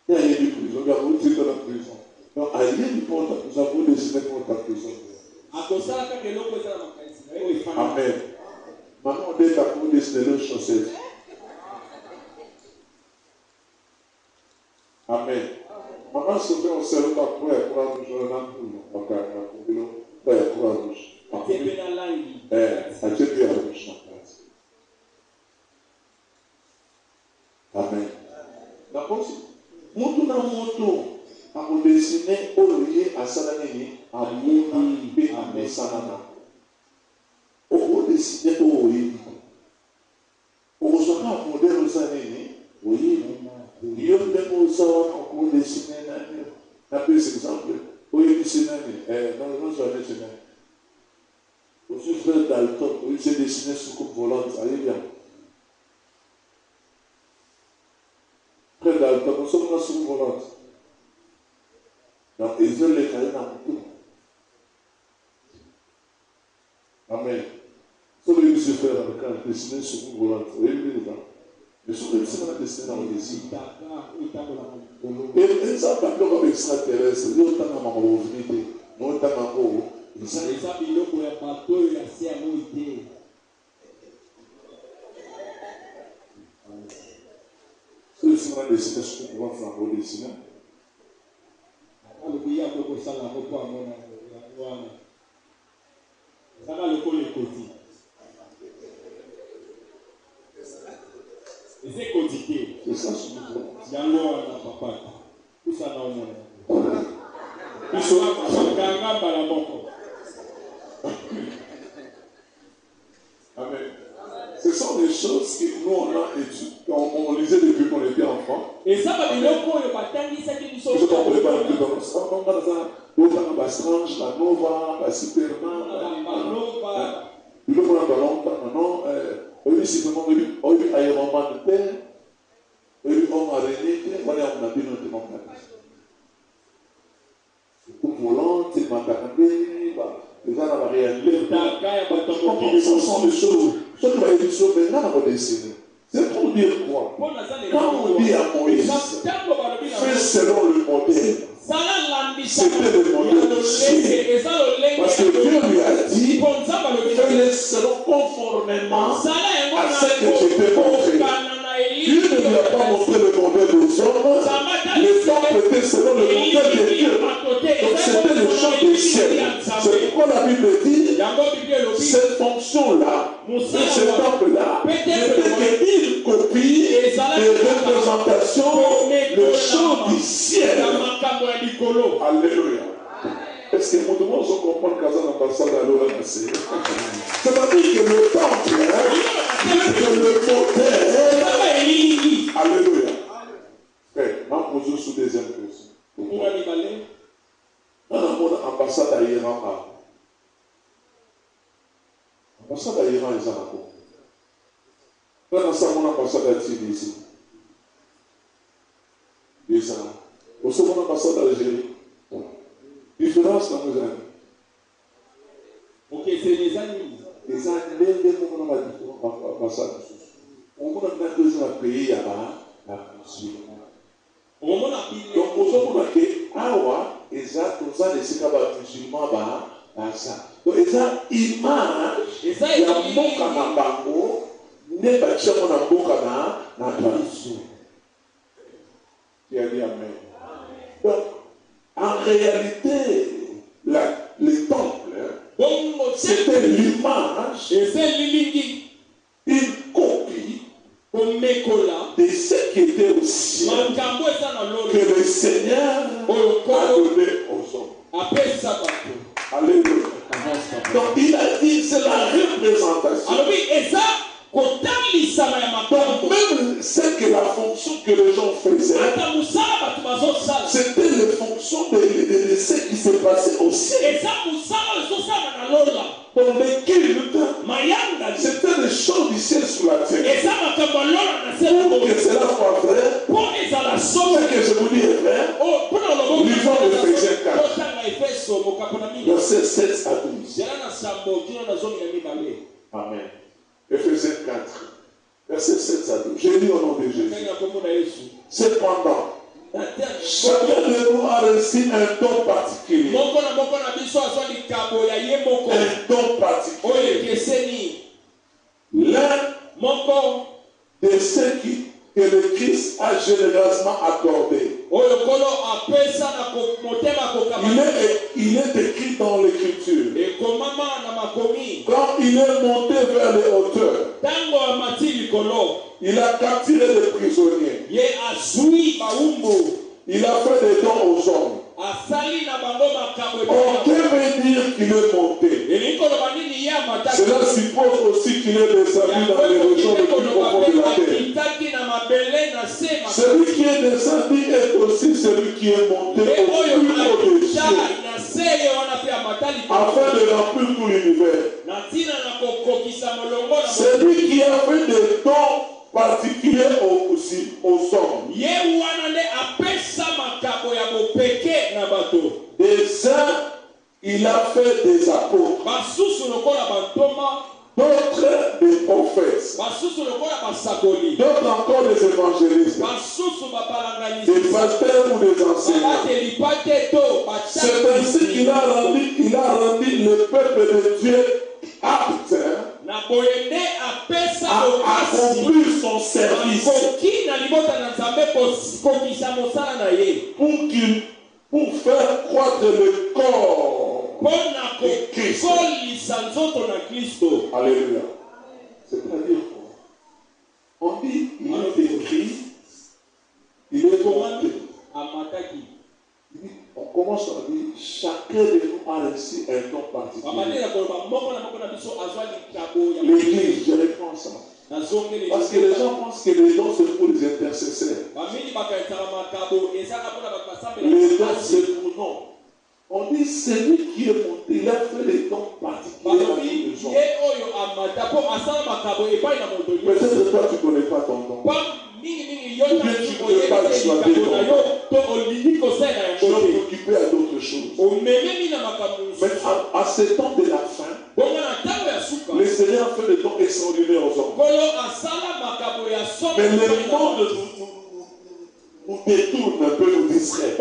Il y a une prison. Il y a une prison dans la prison. Donc, à l'île pour ta prison, vous dessinez pour ta prison. Amen. Maman, on dit à vous dessiner le chaussette. Amen. Maman, se fait un seul pas pour la courage rouge. On a la courage rouge. Amen. D'accord? Moto na moto, à vous dessiner au lieu à Salamini, à Moudi et à Messanana. Au vous dessiner au lieu. Au sera un modèle aux années, oui. Il y a des mots à vous dessiner. Un peu cet exemple. Oui, dessiner. Dans le monde, j'en ai dessiné. Aussi, frère Dalton, oui, c'est dessiné sous coupe volante. Allez bien. Frère Dalton, nous sommes là sous coupe volante. Donc, ils veulent les cahiers dans le tout. Amen. Si vous voulez se faire quand dessiner sous coupe volante, vous voyez le temps. Mais si vous voulez se dessiner dans le dessin. Et ça, pas comme extraterrestre, il y a autant de mamans revenus, autant de mamans. Ça biloko ya bateau ya sia moite. Ce sera des situations qu'on va faire au dessin. Alors il y a beaucoup ça là pour moi wana. Ça va le coller côté. Et c'est quotidien. C'est ça ce mouvement. Yango wana papa. Tout ça dans le monde. Ils sont là par la moko. Amen. Ce sont des choses que nous on a étudiées, on lisait depuis qu'on était enfant. Et ça va bien pour le baptême, c'est qui nous sommes. Je ne comprends pas plus dans ça. On va dans la strange, la nova, la superman, la nova. Il faut prendre longtemps, non. Oui, c'est comment on dit aéroman de terre. Oui, on a réuni, on a dit notre nom. Pour volant, c'est ma caractéristique. Les gens n'ont rien dit. Ce sont des choses. Ce qui va être des choses, mais là, on va dessiner. C'est pour dire quoi? Quand on dit à Moïse, fais selon le modèle. C'était le modèle ici. Parce que Dieu lui a dit, fais-les selon conformément à ce que je t'ai montré. Dieu ne lui a pas montré le modèle des hommes. Le temple était selon le modèle de Dieu. Donc c'était le champ du ciel. C'est pourquoi la Bible dit, cette fonction-là, ce temple-là, n'était qu'une copie de représentation, le champ du ciel. Alléluia. Est-ce que tout le monde se comprend que ça n'a pas ça dans l'eau? C'est-à-dire que le temple, que le modèle. Alléluia. Je pose sous deuxième question. Dans mon ambassade à Iran, l'ambassade à Iran est en Congo. Dans mon ambassade à Tunisie, des ans. Aussi mon ambassade à Algérie. Différence dans nos amis. Ok, c'est les amis. Les amis, les ambassades. On a deux pays là-bas. Donc, aujourd'hui, awa, eza toza lesika ba musulman ba ça. Donc, eza image ya mboka na bango ne batia mo na mboka na tradition. Amen. Donc, en réalité, le temple, c'était l'image, une copie de ce qui était au ciel que le Seigneur a donné aux hommes. Alléluia. Donc il a dit c'est la représentation. Donc même c'est que la fonction que les gens faisaient, c'était les fonctions de ce qui s'est passé au ciel. Pour le culte, c'était les choses du ciel sur la terre. Pour que cela soit vrai, ce que je vous dis est vrai, lisons Éphésiens 4, versets 7 à 12. Amen. Éphésiens 4, versets 7 à 12. J'ai lu au nom de Jésus. Cependant, chacun de nous a reçu un don particulier. Un don particulier. L'un de ceux que le Christ a généreusement accordé. Il est écrit dans l'Écriture. Quand il est monté vers les hauteurs, il a capturé les prisonniers. Il a fait des dons aux hommes. On peut dire qu'il est monté. Cela suppose aussi qu'il est descendu dans les régions les plus profondes de la terre. Celui qui est descendu est aussi celui qui est monté au plus haut des cieux, afin de remplir tout l'univers. Celui qui a fait des dons particulier aux hommes. Des uns, il a fait des apôtres. D'autres des prophètes. D'autres encore des évangélistes. Des pasteurs ou des enseignants. C'est ainsi qu'il a rendu le peuple de Dieu apte à accomplir son service pour faire croître le corps de Christ. Alléluia. C'est-à-dire on dit il est écrit, il est commandé. On commence à dire chacun de nous a reçu un don particulier. L'église, je reprends ça. Parce que les gens pensent que les dons c'est pour les intercesseurs. Les dons c'est pour nous. On dit celui qui est monté, il a fait les dons particuliers à tous les gens. Peut-être toi tu ne connais pas ton don. Ou bien tu ne veux pas exploiter ton don. Tu vas t'occuper à d'autres choses. Mais à ce temps de la fin, le Seigneur fait des dons extraordinaires aux hommes. Mais le monde nous détourne un peu, nous distrait.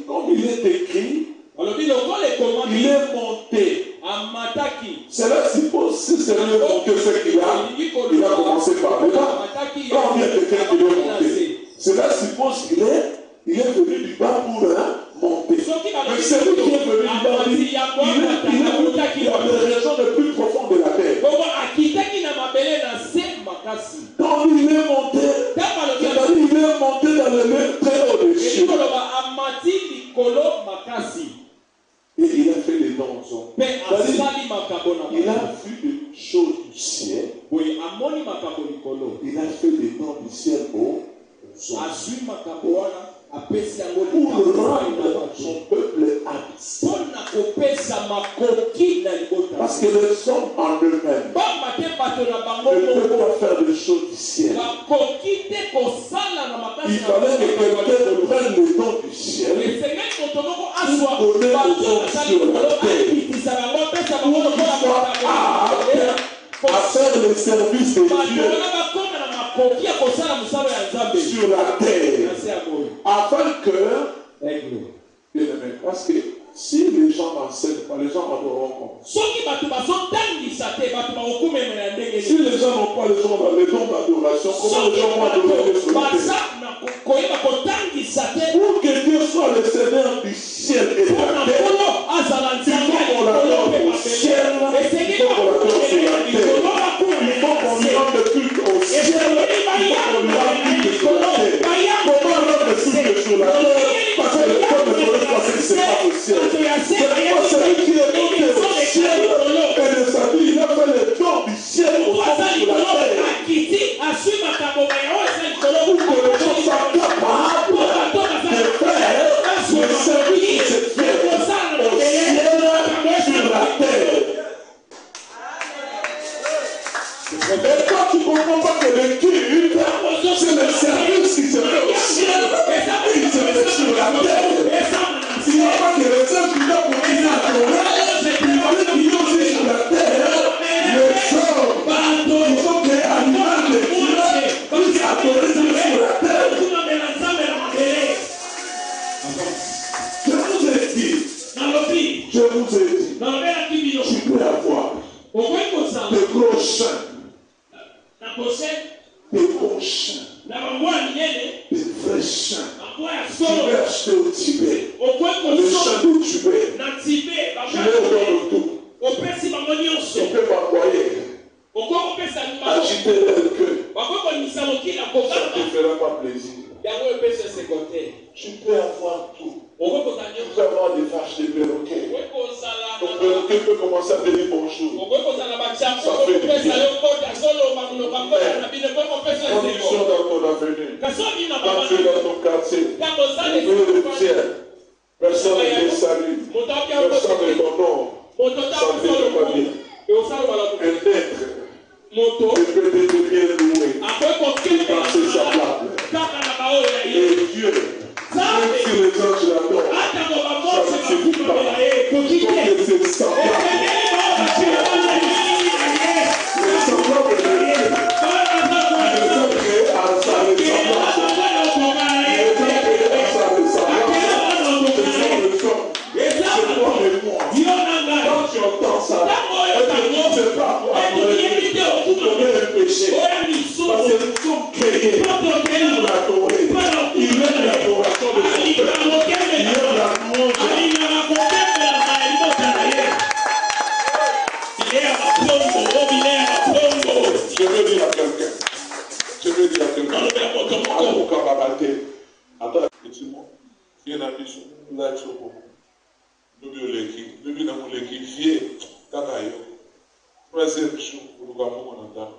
Comme il est écrit, il est monté. Cela suppose si c'est lui monté ce qu'il a commencé par là. Quand on dit quelqu'un qui est monté, cela suppose qu'il est venu du bas pour monter. Mais celui qui est venu du bas, il est dans les régions les plus profondes de la terre. Quand il est monté, c'est-à-dire il est monté dans le lieu très haut des cieux. Et il a fait les dons aux hommes. Il a vu des choses du ciel. Il a fait des dons du ciel aux hommes. Pour rendre son peuple apte. Parce que les hommes en eux-mêmes ne peuvent pas faire des choses du ciel. Il fallait que quelqu'un prenne les dons du ciel pour donner aux hommes sur la terre. Pour qu'ils soient aptes à faire les service de Dieu sur la terre. Afin que, parce que si les gens n'enseignent pas, les gens adoreront comme ça. Si les gens n'ont pas les dons d'adoration, comment les gens vont adorer sur la terre? Pour que Dieu soit le Seigneur du ciel et de la terre, il faut qu'on l'adore au ciel, il faut qu'on l'adore sur la terre, il faut qu'on lui rende le culte au ciel, il faut qu'on lui rende le culte sur la terre. Comment rendre le culte sur la terre? Parce que le peuple ne connaît pas ce qui se passe au ciel. C'est pas celui qui est monté au ciel et de sa vie, il a fait le don du ciel au ciel sur la terre. Pour que les gens soient capables de faire le service de Dieu au ciel sur la terre. Et quand tu ne comprends pas que le culte, c'est le service qui se fait au ciel et qui se fait sur la terre. Il n'y a pas que les gens qui doivent continuer à adorer, il faut qu'ils aussi sur la terre. Les hommes, il faut que l'animal de Dieu puisse adorer Dieu sur la terre. Je vous ai dit, tu peux avoir des gros chiens, des bons chiens, des vrais chiens. Tu veux acheter au Tibet, le chien du Tibet, tu veux dans le tout. Tu peux m'envoyer, agiter leur queue, ça ne te fera pas plaisir. Tu peux avoir tout. Tu peux avoir des vaches, des perroquets. Ton perroquet peut commencer à te dire bonjour. Ça fait du bien. Condition dans ton avenue. Quand tu es dans ton quartier, tu veux le ciel. Personne ne te salue. Personne ne t'honore. Ça ne te fait pas bien. Un être, tu peux être bien loué. Dans ses semblables. Et Dieu, même si les anges l'adorent, ça ne suffit pas. Donc c'est semblable. Les semblables de Dieu. Les gens créés à sa ressemblance. Les gens créés à sa ressemblance. C'est toi et moi. Quand tu entends ça, est-ce que tu ne sais pas pour adorer Dieu, pour commettre le péché? Parce que nous sommes créés pour l'adorer. Il aime l'adoration de son peuple. Il aime la louange. Je veux dire à quelqu'un. Attends, effectivement, il y a un ami sur là, il faut nous dire l'équipe. Nous dire dans l'équipe, vieux, Kakayo. Troisième jour, pour nous voir mon entend.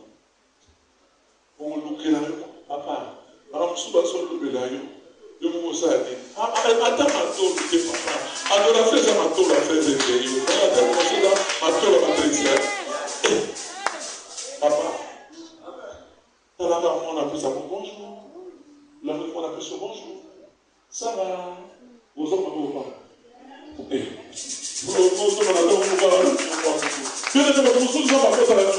Pour nous looker là, papa. Alors, je suis pas sur le bélayo. Je vous dis, attends, ma tour, papa. Alors, la fête, ma tour, la fête, c'est que you. Ma tour, la matrice. Papa. Dans la maman, on appelle ça bonjour. La maman, on appelle ça bonjour. Ça va. Vous en avez pas. Vous en avez pas. Je ne sais pas, vous ne pas ça, la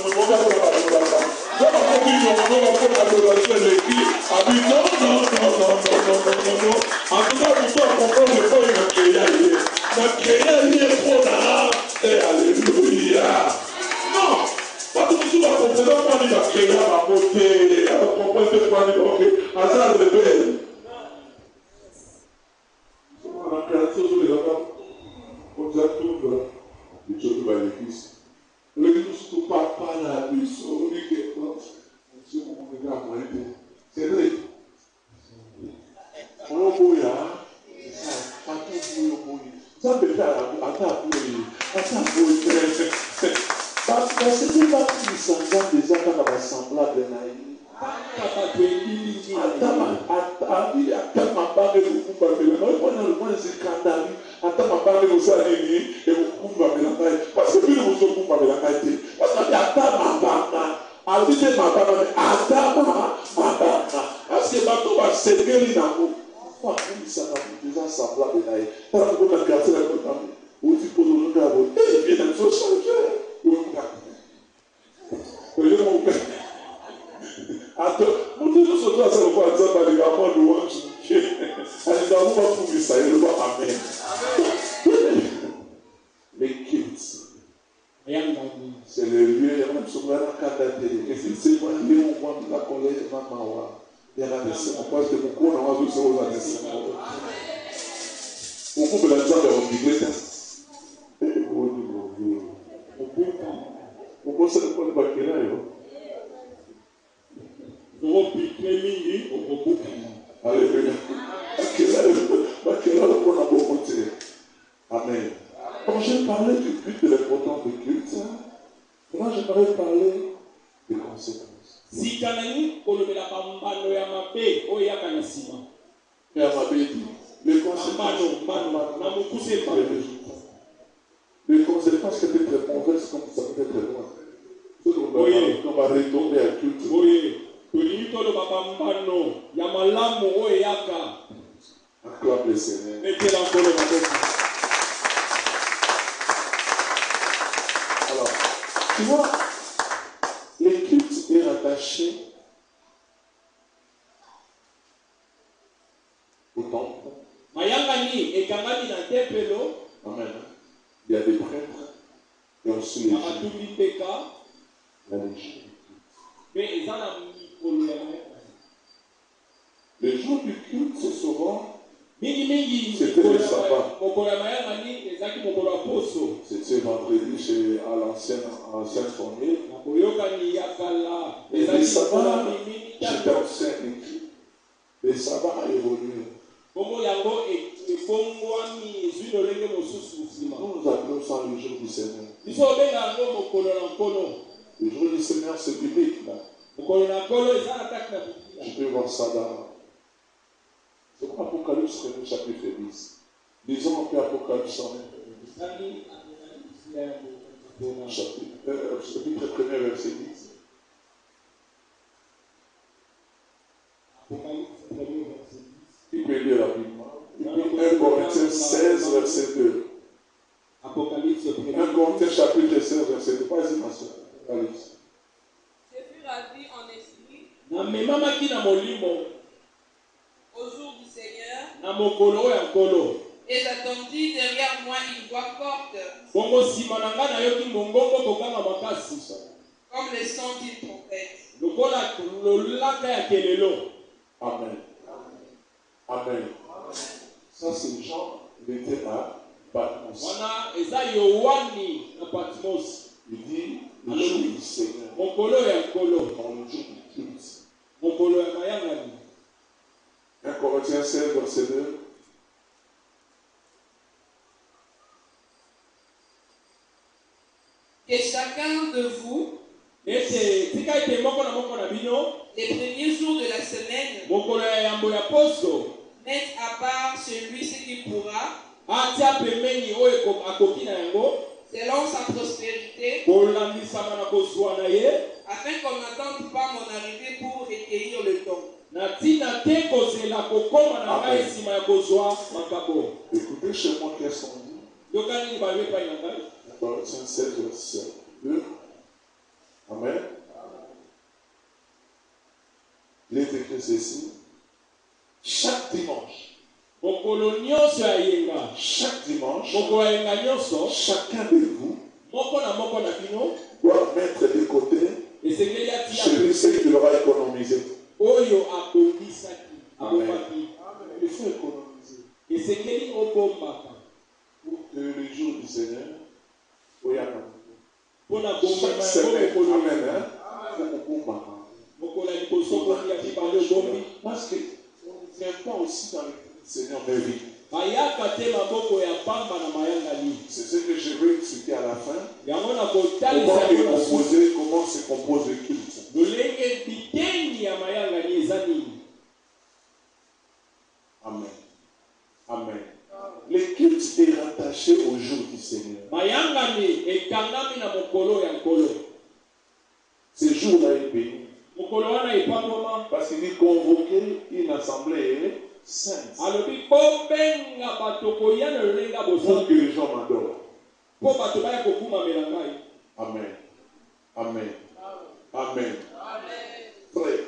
l'église surtout pas la puce, on dit que c'est vrai. On a beau ya, ça peut faire parce que c'est pas plus semblable des actes semblables de naïf. Parce que plus vous sommes pas de la qualité. Parce que parce que bateau va servir les nains. Ça va déjà semblable de naïf. Quand on a cassé la côte, on dit pour nous d'abord. Et bien, il faut changer. nous sommes à ce point, ça va les gamins louange. Allez, dans mon bas pour ça, il va amen. Les cultes. C'est le lieu, il y a même souvent un cadre de et si c'est pas lié, on voit la colère, il y a la descente, on passe de beaucoup, on a vu ça aux années 50. Beaucoup de la gens de l'église, on pense à quoi le baquet alléluia. Baquet on a beaucoup de amen. Quand j'ai parlé du but de l'importance du culte, maintenant j'aimerais parler des conséquences. Si kanani kolobela bambano ya mabe o ya kanasima. Et à ma bête, les conséquences. Les conséquences qui étaient très mauvaises comme ça peut être très loin. On va retomber à culte. Oui. Tolito lo bambano ya malamu o yaka. Acclame le Seigneur. Mettez l'encore le matin. Alors, tu vois, le culte est rattaché au temple. Mayangani ekangami na tempelo. Amen. Il y a des prêtres et aussi les juifs. La légion. Le jour du culte, c'est souvent c'était le sabbat. C'était vendredi à l'ancienne formule. Et le sabbat, c'était ancien écrit. Le sabbat a évolué. Nous appelons ça le jour du Seigneur. Le jour du Seigneur, c'est biblique là. Je peux voir ça dans Apocalypse chapitre 10. Lisons un peu Apocalypse chapitre 1er verset 10. Apocalypse 1er verset 10. Il peut lire rapidement. 1 Corinthiens 16 verset 2. Apocalypse 1 Corinthiens chapitre 16 verset 2. Vas-y ma soeur. Apocalypse. Je fus ravi en esprit au jour du Seigneur. Et j'attendis derrière moi une voix forte, comme le son d'une trompette. Amen. Amen. Ça, c'est Jean, il était à Patmos. Il dit le jour du Seigneur. Dans le jour du culte. 1 Corinthiens 16, verset 2. Que chacun de vous, les premiers jours de la semaine, mette à part celui-ci qui pourra, selon sa prospérité, afin qu'on n'attende pas mon arrivée pour recueillir le don. Écoutez chez moi qu'est-ce qu'on dit. Corinthiens 16, verset 2. Amen. Il est écrit ceci. Chaque dimanche, chacun de vous doit mettre de côté celui qui l'aura économisé. Amen. Il faut économiser. Pour que le jour du Seigneur, chaque semaine, amen. Parce que on ne vient pas aussi dans le Seigneur de vie. C'est ce que je veux expliquer à la fin. Comment se compose le culte. Amen. Amen. Le culte est rattaché au jour du Seigneur. Ce jour-là est béni. Parce qu'il dit convoquer une assemblée sainte. Pour que les gens m'adorent. Amen. Amen. Amen. Frère,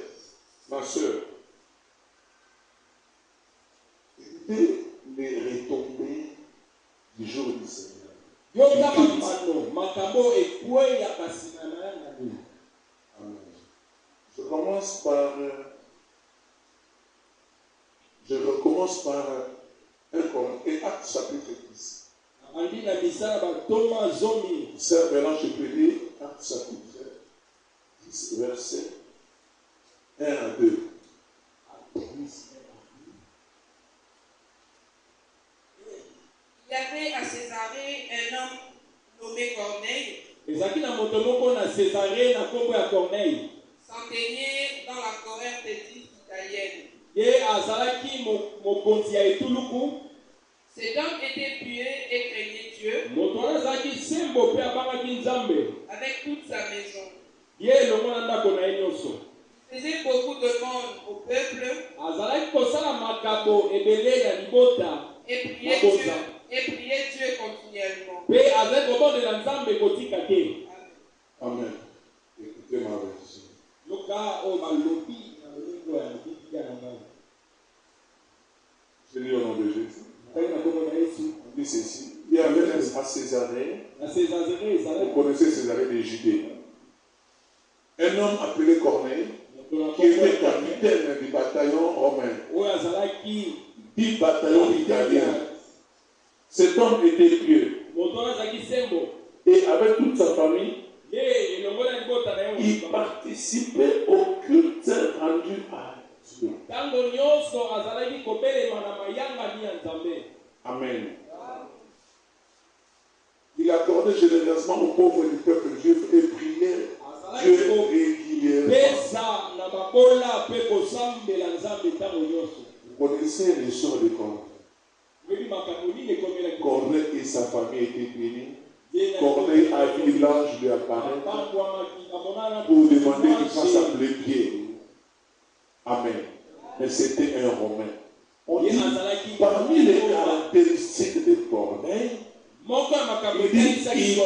Ma soeur, évitez les retombées du jour du Seigneur. Amen. Je recommence par 1 Corinthiens, Actes chapitre 10. Sœur Bélange, je peux lire Actes chapitre 10, verset 1 à 2. Il y avait à Césarée un homme nommé Corneille, centenier dans la Corinthe italienne. Cet homme était pieux et craignait Dieu avec toute sa maison. Il faisait beaucoup de monde au peuple et priait Dieu continuellement. Amen. Écoutez ma version. Je lis au nom de Jésus. On dit ceci. Il y avait à Césarée, vous connaissez Césarée de Judée, un homme appelé Corneille, qui était capitaine du bataillon romain, du bataillon italien. Cet homme était pieux. Et avec toute sa famille, il participait au culte rendu à Dieu. Amen. Il accordait généreusement aux pauvres du peuple juif et priait Dieu régulièrement. Vous connaissez l'histoire de Corneille. Corneille et sa famille étaient bénis. Corneille à l'ange lui apparaît pour demander qu'il fasse appeler Pierre. Amen. Mais c'était un Romain. On dit, parmi les caractéristiques de Corneille, il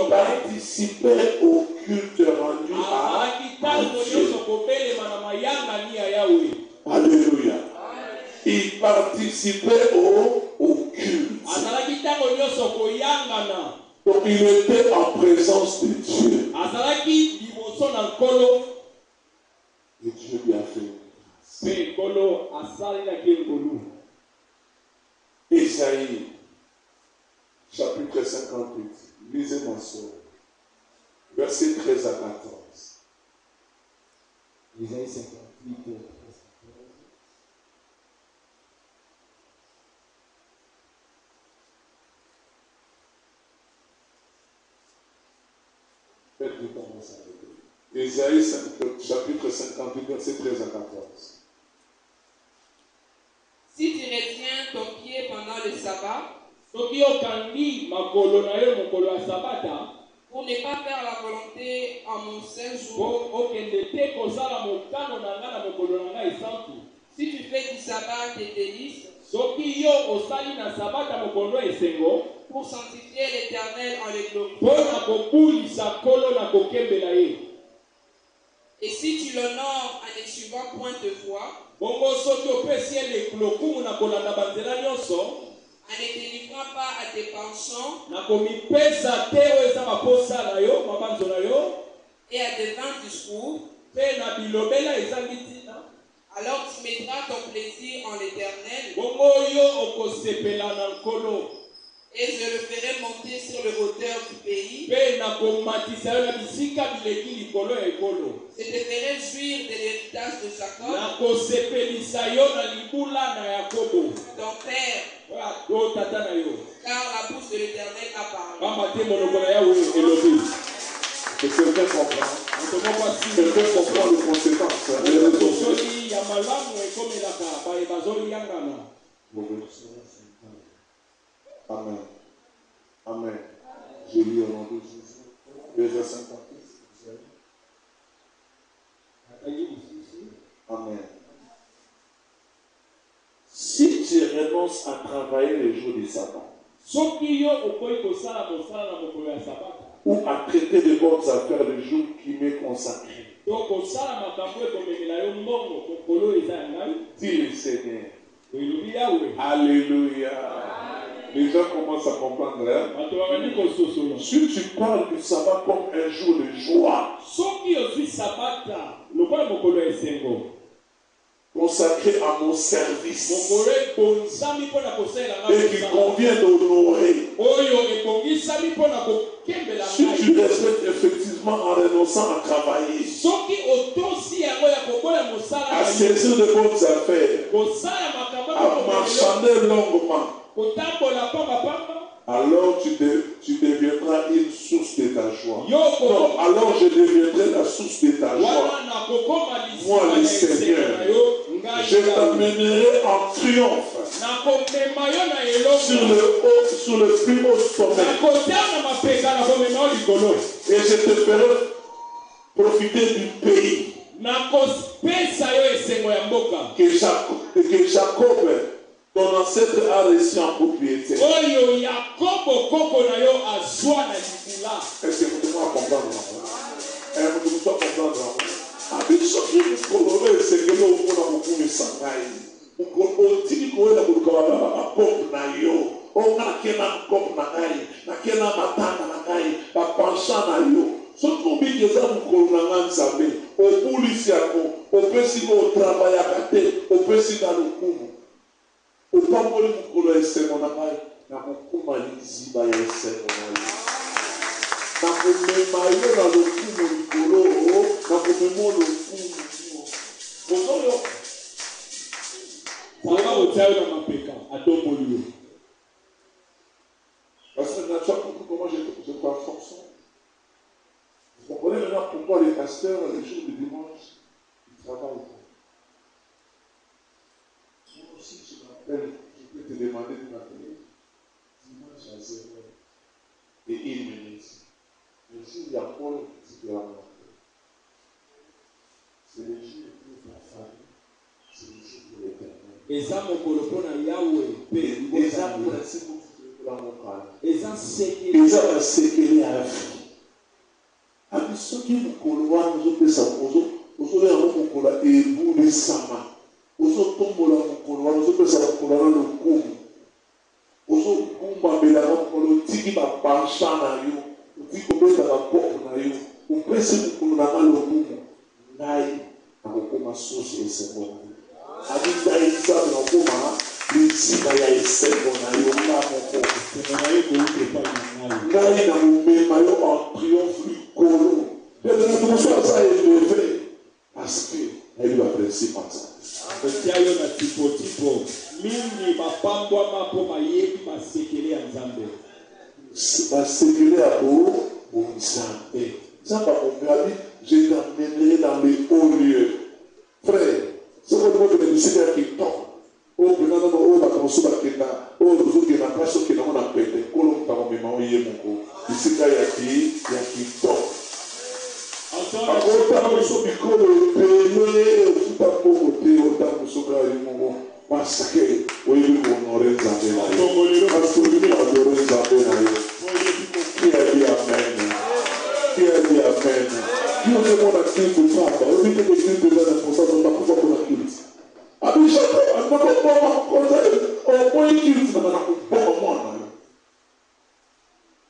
participait au culte rendu à Dieu. Alléluia. Il participait au culte. Donc il était en présence de Dieu. Et Dieu lui a fait Ésaïe, chapitre 58. Lisez ma soeur. Verset 13 à 14. Ésaïe 58, 13 à 14. Faites du temps de ça. Ésaïe chapitre 58, verset 13 à 14. Si tu retiens ton pied pendant le sabbat, pour ne pas faire la volonté en mon saint jour, si tu fais du sabbat tes délices, pour sanctifier l'Éternel en le glorifiant, et si tu l'honores en ne suivant point de voix, en ne te livrant pas à tes penchants et à tes vains discours, alors tu mettras ton plaisir en l'Éternel et je le ferai monter sur le hauteur du pays. Je te ferai jouir de l'héritage de Jacob, ton père, car la bouche de l'Éternel a parlé. Et quelqu'un comprend. Quelqu'un comprend les conséquences. Amen. Amen. Je lis au nom de Jésus. Verset 56. Amen. Si tu renonces à travailler les jours du sabbat, ou ou à traiter de bonnes affaires le jour qui m'est consacré. Dis le Seigneur. Alléluia. Les gens commencent à comprendre. Hein? Si tu parles du sabbat comme un jour de joie, consacré à mon service, et qui convient d'honorer. Si tu respectes effectivement en renonçant à travailler, à saisir de bonnes affaires, à marchander longuement, alors tu deviendras une source de ta joie. Non, alors je deviendrai la source de ta joie. Moi, le Seigneur, je t'amènerai en triomphe sur le plus haut sommet. Et je te ferai profiter du pays que Jacob, ton ancêtre, a reçu en propriété. Est-ce que vous devez comprendre? Vous devez comprendre. Parce que naturellement, comment je crois fonction. Vous comprenez maintenant pourquoi les pasteurs, les jours de dimanche, ils travaillent. Moi aussi, je m'appelle, je peux te demander de m'appeler dimanche à 0h et 1 minute. Le jour il y a Paul, c'est de la mort. C'est le jour pour ta famille, c'est le jour pour l'éternel. Et ça, mon colopona Yahweh, et ça, pour la sécurité. Et ça, c'est sécurité à la vie. Avec ceux qui vous coloient, nous autres, ça, nous autres, nous autres, et vous, les samas. Nous autres, nous autres, ça, nous autres, le coup. Nous autres, nous autres, tiki ba pancha na yo, tiki ba pop na yo, ou pese nous na le coup. Nai, na kokoma source et c'est bon. Avec Daïd, ça, na kokoma, les siba ya esengo na yo, na moko. Nai na mumema yo en triomphe lui kolo. Et de notre soir, ça est élevé. Parce que, elle lui a principe en ça. Basekele à vous, vous savez. Ça va au mieux, je t'amènerai dans les hauts lieux. Frère, c'est quoi le mot de l'éducation qui tombe? Oh, prenons nos hauts, on se bat qui n'a, oh, nous autres qui n'a pas ce qui n'a pas pété. Colombe, t'as mis ma ouïe, mon go. Ici, il y a qui tombe. Agora nous sommes payés, parce que oui, nous honorons Zambé. Parce que nous adorons Zambé. Qui a dit Amen? Qui a dit Amen? Qui a dit mon actif pour Papa? On dit que les Christ de l'importance, on n'a pas pour la Christ. Avec chaque fois, on n'a pas pour la Christ, on n'a pas pour moi.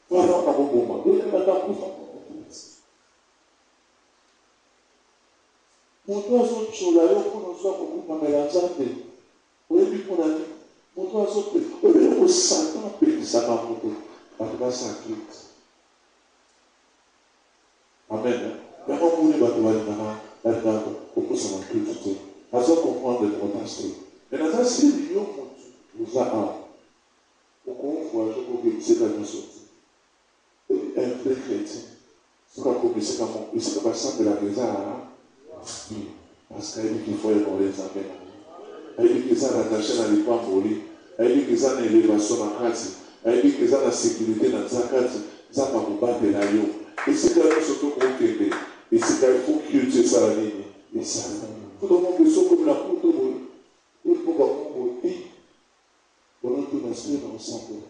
Voilà, on n'a pas pour moi. On n'a pas pour moi. Moto azochola yo mpona ozwa kokumamela nzambe oyebi mpona nini moto oyebi kosatan apelisaka moto bato basakrite amen yango moni bato balingaka kokosana krite te aza comprendre l'importance te mais naza sili yo motu oza awa okovoyage okobebiseka nyonso te un vrai chrétien soki akobiseka esika basambelaka eza parce qu'il faut évoluer les affaires. Il dit que ça rattaché dans les pamboli, il dit que ça dans l'élévation dans la carte, il dit que ça dans la sécurité dans la carte, ça va vous battre là. Et c'est quand même surtout pour qu'il et c'est quand il faut cultiver ça la ligne. Et ça, tout le monde peut comme la cour de l'eau, il faut qu'on vote, on a tout l'inspire ensemble.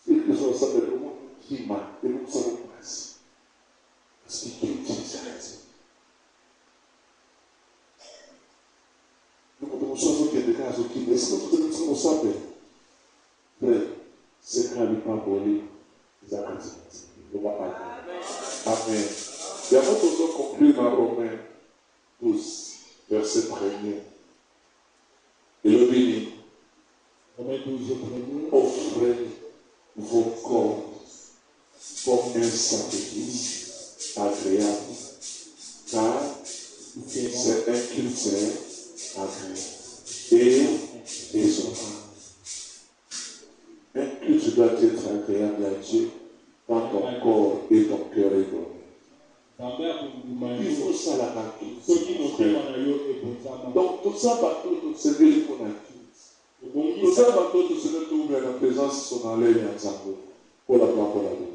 C'est que ça s'appelle le monde qui m'a, et nous savons pas. de cas qui est-ce que vous savez? Frère, c'est quand il parle pour lui. Amen. Il y a notre autre conclu dans Romains 12, verset 1er. Et le béni. Offrez vos corps comme un sacrifice agréable, car c'est un culte agréable et raisonnable. Un culte doit être agréable à Dieu quand ton corps et ton cœur est bon. Il faut ça la culte. Donc tout ça va tout se dire pour la culte. Tout ça va tout se dire la présence de son allée et ensemble. Pour la gloire, pour la gloire.